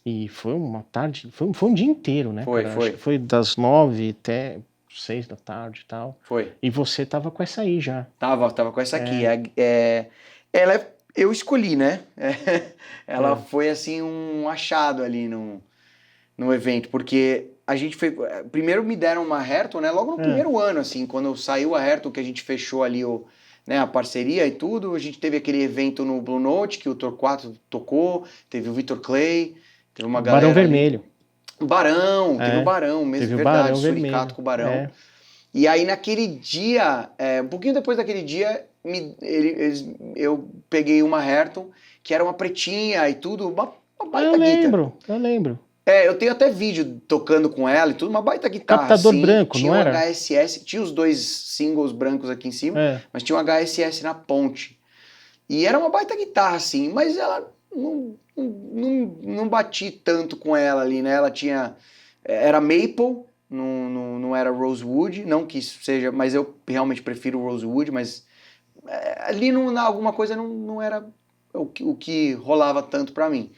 S1: E foi uma tarde, foi um dia inteiro, né?
S2: Foi.
S1: Acho que foi das 9 até 6 da tarde e tal.
S2: Foi.
S1: E você tava com essa aí já.
S2: Tava com essa aqui. Eu escolhi, né? Ela foi assim um achado ali no evento, porque a gente fez. Primeiro me deram uma Hairton, né? Logo no primeiro ano, assim, quando saiu a Hairton, que a gente fechou ali a parceria e tudo, a gente teve aquele evento no Blue Note, que o Torquato tocou, teve o Victor Clay. Teve uma galera
S1: Barão Vermelho.
S2: Teve o Barão, mesmo,
S1: teve
S2: verdade,
S1: Barão
S2: Suricato
S1: Vermelho.
S2: com o Barão. E aí naquele dia, um pouquinho depois daquele dia, eu peguei uma Hairton, que era uma pretinha e tudo, uma baita guitarra.
S1: Eu lembro.
S2: Eu tenho até vídeo tocando com ela e tudo, uma baita guitarra.
S1: Captador
S2: assim,
S1: branco,
S2: tinha
S1: não
S2: um
S1: era?
S2: HSS, tinha os 2 singles brancos aqui em cima, mas tinha um HSS na ponte. E era uma baita guitarra, assim, mas ela não bati tanto com ela ali, né? Ela tinha... Era maple, não era rosewood, não que isso seja... Mas eu realmente prefiro rosewood, mas ali alguma coisa não era o que rolava tanto pra mim.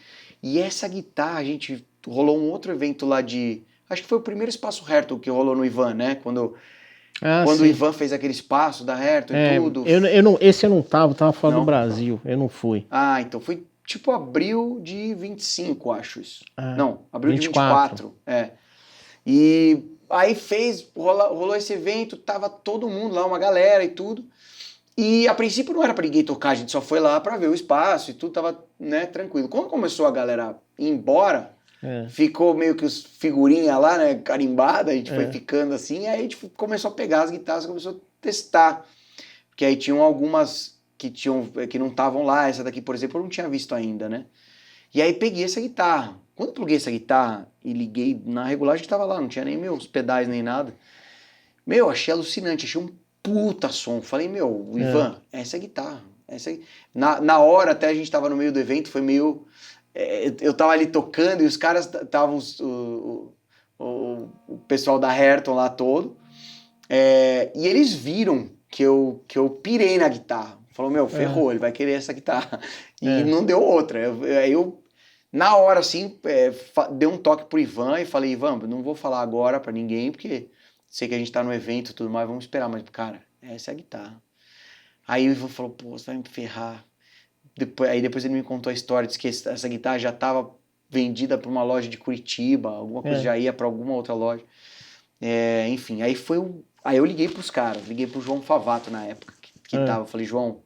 S2: E essa guitarra, a gente rolou um outro evento lá de... Acho que foi o primeiro Espaço Hairton que rolou no Ivan, né? Quando
S1: Ah,
S2: Quando o
S1: sim.
S2: Ivan fez aquele espaço da Ayrton e tudo.
S1: Esse eu não tava fora do
S2: Não?
S1: Brasil, eu não fui.
S2: Ah, então foi tipo abril de 25, acho isso.
S1: Ah,
S2: Não, abril de
S1: 24.
S2: 24. É. E aí rolou esse evento, tava todo mundo lá, uma galera e tudo. E a princípio não era pra ninguém tocar, a gente só foi lá pra ver o espaço e tudo tava, né, tranquilo. Quando começou a galera ir embora,
S1: É,
S2: ficou meio que os figurinha lá, né, carimbada, a gente foi
S1: é.
S2: ficando assim, aí a gente começou a pegar as guitarras, começou a testar. Porque aí tinham algumas que não estavam lá, essa daqui, por exemplo, eu não tinha visto ainda, né? E aí peguei essa guitarra. Quando eu pluguei essa guitarra e liguei na regulagem, estava lá, não tinha nem meus pedais nem nada. Meu, achei alucinante, achei um puta som. Falei, meu, Ivan, essa é a guitarra. Na hora, até a gente tava no meio do evento, foi meio. Eu tava ali tocando e os caras estavam. O pessoal da Ayrton lá todo. E eles viram que eu pirei na guitarra. Falou, meu, ferrou, ele vai querer essa guitarra. E não deu outra. Na hora, assim, dei um toque pro Ivan e falei, Ivan, não vou falar agora pra ninguém, porque sei que a gente tá no evento e tudo mais, vamos esperar. Mas, cara, essa é a guitarra. Aí o Ivan falou, pô, você vai me ferrar. Depois ele me contou a história, disse que essa guitarra já tava vendida pra uma loja de Curitiba, alguma coisa já ia pra alguma outra loja. Enfim, aí eu liguei pros caras, liguei pro João Favato na época, que tava. Eu falei, João,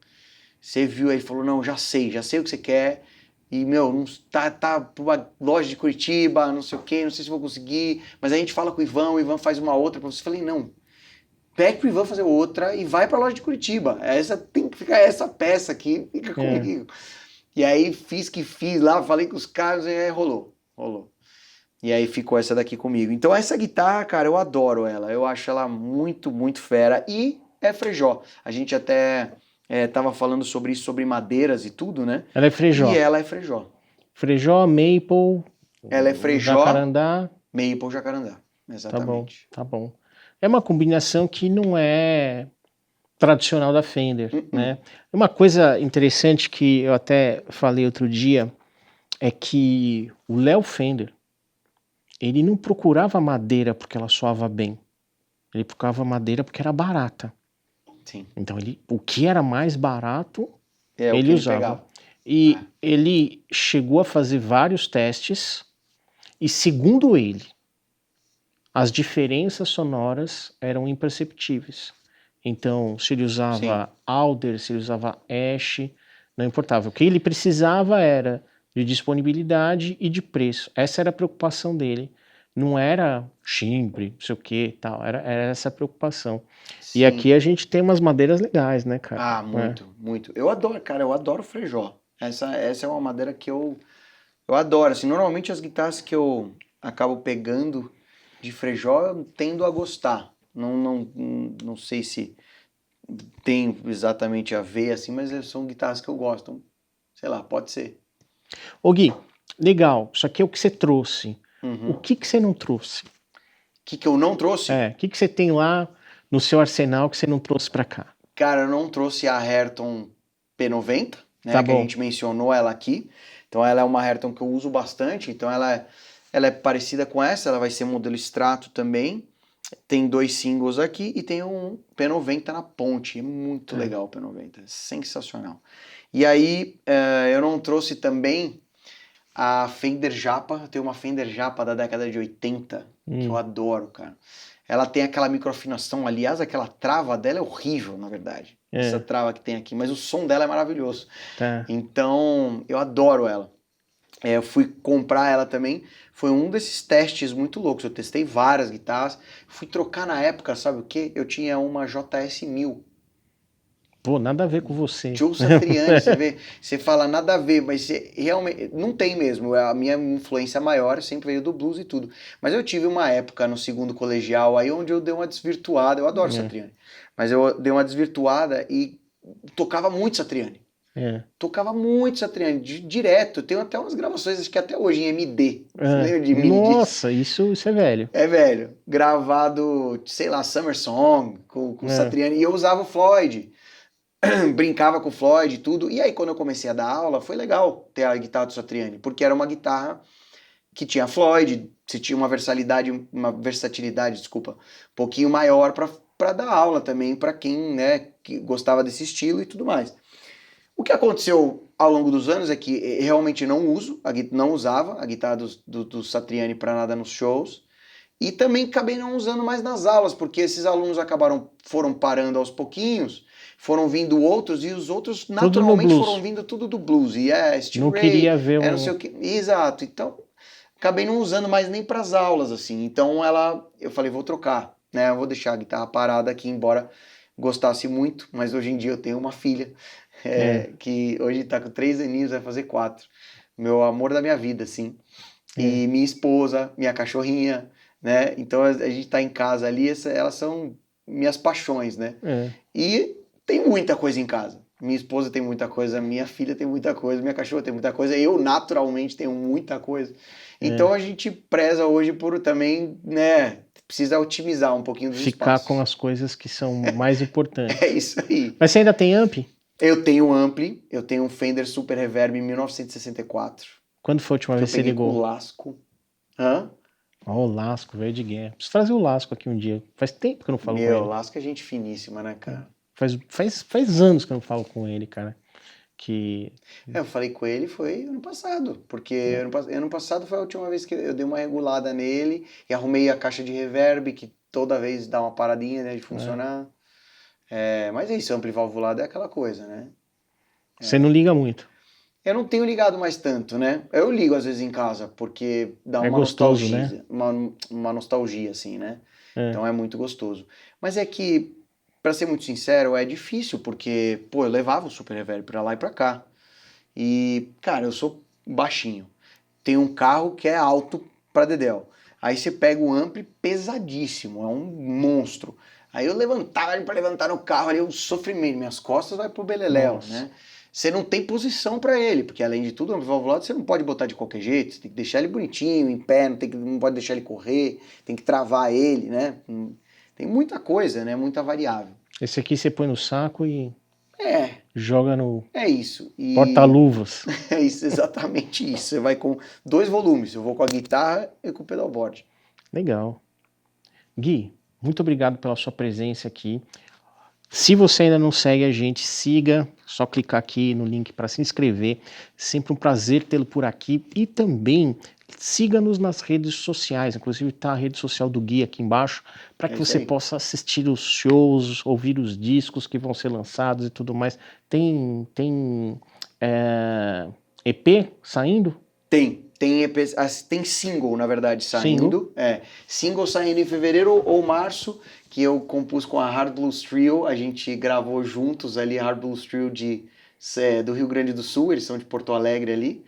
S2: você viu? Aí ele falou, não, já sei o que você quer. E, meu, não, tá pra uma loja de Curitiba, não sei o quê, não sei se vou conseguir. Mas aí a gente fala com o Ivan faz uma outra pra você. Eu falei, não, pede pro Ivan fazer outra e vai pra loja de Curitiba. Tem que ficar essa peça aqui, fica comigo. E aí fiz lá, falei com os caras e aí rolou. E aí ficou essa daqui comigo. Então essa guitarra, cara, eu adoro ela. Eu acho ela muito, muito fera. E é Frejó. A gente até tava falando sobre isso, sobre madeiras e tudo, né?
S1: Ela é Frejó.
S2: E ela é Frejó.
S1: Frejó, Maple,
S2: Ela é Frejó,
S1: Jacarandá.
S2: Maple Jacarandá. Exatamente.
S1: Tá bom. É uma combinação que não é tradicional da Fender, né? Uma coisa interessante que eu até falei outro dia é que o Léo Fender, ele não procurava madeira porque ela soava bem. Ele procurava madeira porque era barata.
S2: Sim.
S1: Então o que era mais barato,
S2: ele
S1: ele
S2: o que
S1: usava.
S2: pegava.
S1: E ele chegou a fazer vários testes e, segundo ele, as diferenças sonoras eram imperceptíveis. Então, se ele usava Alder, se ele usava Ash, não importava. O que ele precisava era de disponibilidade e de preço. Essa era a preocupação dele. Não era timbre, não sei o que tal. Era essa a preocupação.
S2: Sim.
S1: E aqui a gente tem umas madeiras legais, né, cara?
S2: Ah, muito, muito. Eu adoro, cara, eu adoro Frejó. Essa é uma madeira que eu adoro. Assim, normalmente as guitarras que eu acabo pegando de Frejó eu tendo a gostar. Não sei se tem exatamente a ver, assim, mas são guitarras que eu gosto. Então, sei lá, pode ser.
S1: Ô Gui, legal, isso aqui é o que você trouxe.
S2: Uhum.
S1: O que você não trouxe?
S2: O que eu não trouxe?
S1: O que você tem lá no seu arsenal que você não trouxe pra cá?
S2: Cara, eu não trouxe a Hairton P90, né,
S1: Tá
S2: que a
S1: bom.
S2: gente mencionou ela aqui. Então ela é uma Hairton que eu uso bastante, então ela é parecida com essa, ela vai ser modelo Strato também. Tem 2 singles aqui e tem um P90 na ponte. É muito legal o P90, é sensacional. E aí eu não trouxe também a Fender Japa. Eu tenho uma Fender Japa da década de 80, que eu adoro, cara. Ela tem aquela microafinação, aliás, aquela trava dela é horrível, na verdade. Essa trava que tem aqui, mas o som dela é maravilhoso.
S1: Tá.
S2: Então, eu adoro ela. Eu fui comprar ela também, foi um desses testes muito loucos. Eu testei várias guitarras, fui trocar na época, sabe o que? Eu tinha uma JS 1000.
S1: Pô, nada a ver com você.
S2: Joe Satriani, você vê, você fala nada a ver, mas realmente não tem mesmo. A minha influência maior sempre veio do blues e tudo. Mas eu tive uma época no segundo colegial aí onde eu dei uma desvirtuada. Eu adoro Satriani, mas eu dei uma desvirtuada e tocava muito Satriani. Tocava muito Satriani, direto. Eu tenho até umas gravações, acho que até hoje em MD. Você lembra de MD?
S1: Nossa, isso é velho.
S2: É velho. Gravado, sei lá, Summer Song com Satriani. E eu usava o Floyd. Brincava com o Floyd e tudo. E aí, quando eu comecei a dar aula, foi legal ter a guitarra do Satriani, porque era uma guitarra que tinha Floyd, você tinha uma versatilidade, um pouquinho maior para para dar aula também para quem, né, que gostava desse estilo e tudo mais. O que aconteceu ao longo dos anos é que realmente não usava a guitarra do Satriani para nada nos shows, e também acabei não usando mais nas aulas, porque esses alunos foram parando aos pouquinhos, foram vindo outros, e os outros naturalmente foram vindo tudo do blues, e Steve
S1: não
S2: Ray,
S1: queria ver
S2: não sei o que, exato, então acabei não usando mais nem para as aulas, assim, então eu falei, vou trocar, né, eu vou deixar a guitarra parada aqui, embora gostasse muito, mas hoje em dia eu tenho uma filha, que hoje tá com 3 aninhos, vai fazer 4, meu amor da minha vida, assim, e minha esposa, minha cachorrinha, né? Então a gente tá em casa ali, elas são minhas paixões, né? E tem muita coisa em casa. Minha esposa tem muita coisa, minha filha tem muita coisa, minha cachorra tem muita coisa, eu naturalmente tenho muita coisa. Então a gente preza hoje por também, né? Precisa otimizar um pouquinho dos
S1: Ficar
S2: espaços.
S1: com as coisas que são mais importantes.
S2: É isso aí.
S1: Mas você ainda tem amp?
S2: Eu tenho ampli, eu tenho um Fender Super Reverb em 1964.
S1: Quando foi a última vez que você ligou?
S2: Com o Lasco. Hã?
S1: Ó, o Lasco, veio de guerra. Preciso trazer o Lasco aqui um dia. Faz tempo que eu não falo com ele.
S2: O Lasco é gente finíssima, né, cara?
S1: Faz anos que eu não falo com ele, cara.
S2: Eu falei com ele foi ano passado, porque ano passado foi a última vez que eu dei uma regulada nele e arrumei a caixa de reverb, que toda vez dá uma paradinha, né, de funcionar. Mas é isso, ampli valvulado é aquela coisa, né?
S1: Você não liga muito.
S2: Eu não tenho ligado mais tanto, né? Eu ligo às vezes em casa, porque dá uma
S1: gostoso,
S2: nostalgia,
S1: né?
S2: uma nostalgia, assim, né? Então é muito gostoso. Mas é que, pra ser muito sincero, é difícil, porque, pô, eu levava o Super Reverb pra lá e pra cá. E, cara, eu sou baixinho. Tem um carro que é alto pra dedéu. Aí você pega o ampli pesadíssimo, é um monstro. Aí eu levantava ele pra levantar no carro ali, o sofrimento, minhas costas vai pro beleléu, né? Você não tem posição para ele, porque além de tudo, o ampli valvulado você não pode botar de qualquer jeito, você tem que deixar ele bonitinho, em pé, não pode deixar ele correr, tem que travar ele, né? Tem muita coisa, né? Muita variável.
S1: Esse aqui você põe no saco e
S2: É.
S1: joga no
S2: É isso.
S1: porta-luvas.
S2: É isso, exatamente isso. Você vai com 2 volumes, eu vou com a guitarra e com o pedalboard.
S1: Legal. Gui, muito obrigado pela sua presença aqui. Se você ainda não segue a gente, siga, só clicar aqui no link para se inscrever. Sempre um prazer tê-lo por aqui. E também siga-nos nas redes sociais, inclusive está a rede social do Gui aqui embaixo, para que você possa assistir os shows, ouvir os discos que vão ser lançados e tudo mais. Tem EP saindo?
S2: Tem single, na verdade, saindo. Single saindo em fevereiro ou março, que eu compus com a Hard Blues Trio. A gente gravou juntos ali, a Hard Blues Trio do Rio Grande do Sul, eles são de Porto Alegre ali.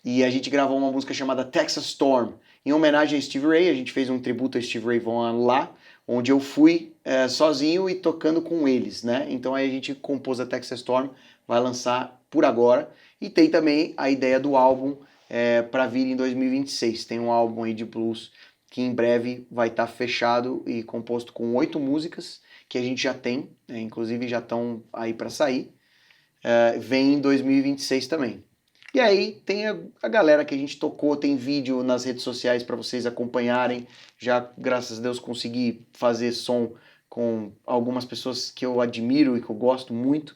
S2: E a gente gravou uma música chamada Texas Storm. Em homenagem a Steve Ray, a gente fez um tributo a Steve Ray Vaughan lá, onde eu fui sozinho e tocando com eles, né? Então aí a gente compôs a Texas Storm, vai lançar por agora. E tem também a ideia do álbum para vir em 2026. Tem um álbum aí de blues que em breve vai estar fechado e composto com 8 músicas que a gente já tem, inclusive já estão aí para sair. Vem em 2026 também. E aí tem a galera que a gente tocou, tem vídeo nas redes sociais para vocês acompanharem. Já, graças a Deus, consegui fazer som com algumas pessoas que eu admiro e que eu gosto muito,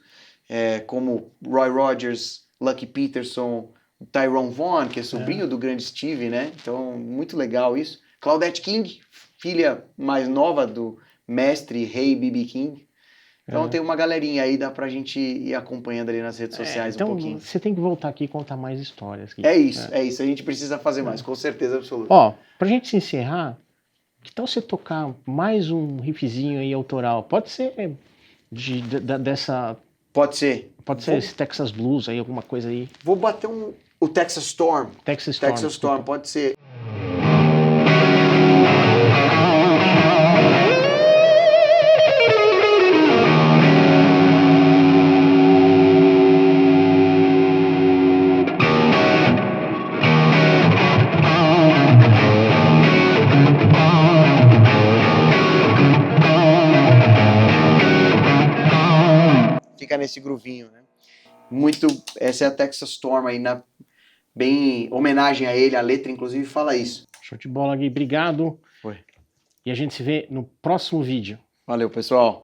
S2: como Roy Rogers, Lucky Peterson, Tyrone Vaughan, que é sobrinho do grande Steve, né? Então, muito legal isso. Claudette King, filha mais nova do mestre rei B.B. King. Então tem uma galerinha aí, dá pra gente ir acompanhando ali nas redes sociais um pouquinho.
S1: Então você tem que voltar aqui e contar mais histórias. Gui.
S2: É isso. A gente precisa fazer mais, com certeza absoluta.
S1: Ó, pra gente se encerrar, que tal você tocar mais um riffzinho aí autoral? Pode ser dessa...
S2: Pode ser.
S1: Pode ser esse Texas Blues aí, alguma coisa aí.
S2: Vou bater o Texas Storm.
S1: Texas Storm,
S2: pode ser. Fica nesse groovinho, né? Essa é a Texas Storm aí, bem homenagem a ele, a letra inclusive fala isso.
S1: Show de bola, Gui, obrigado.
S2: Foi.
S1: E a gente se vê no próximo vídeo.
S2: Valeu, pessoal.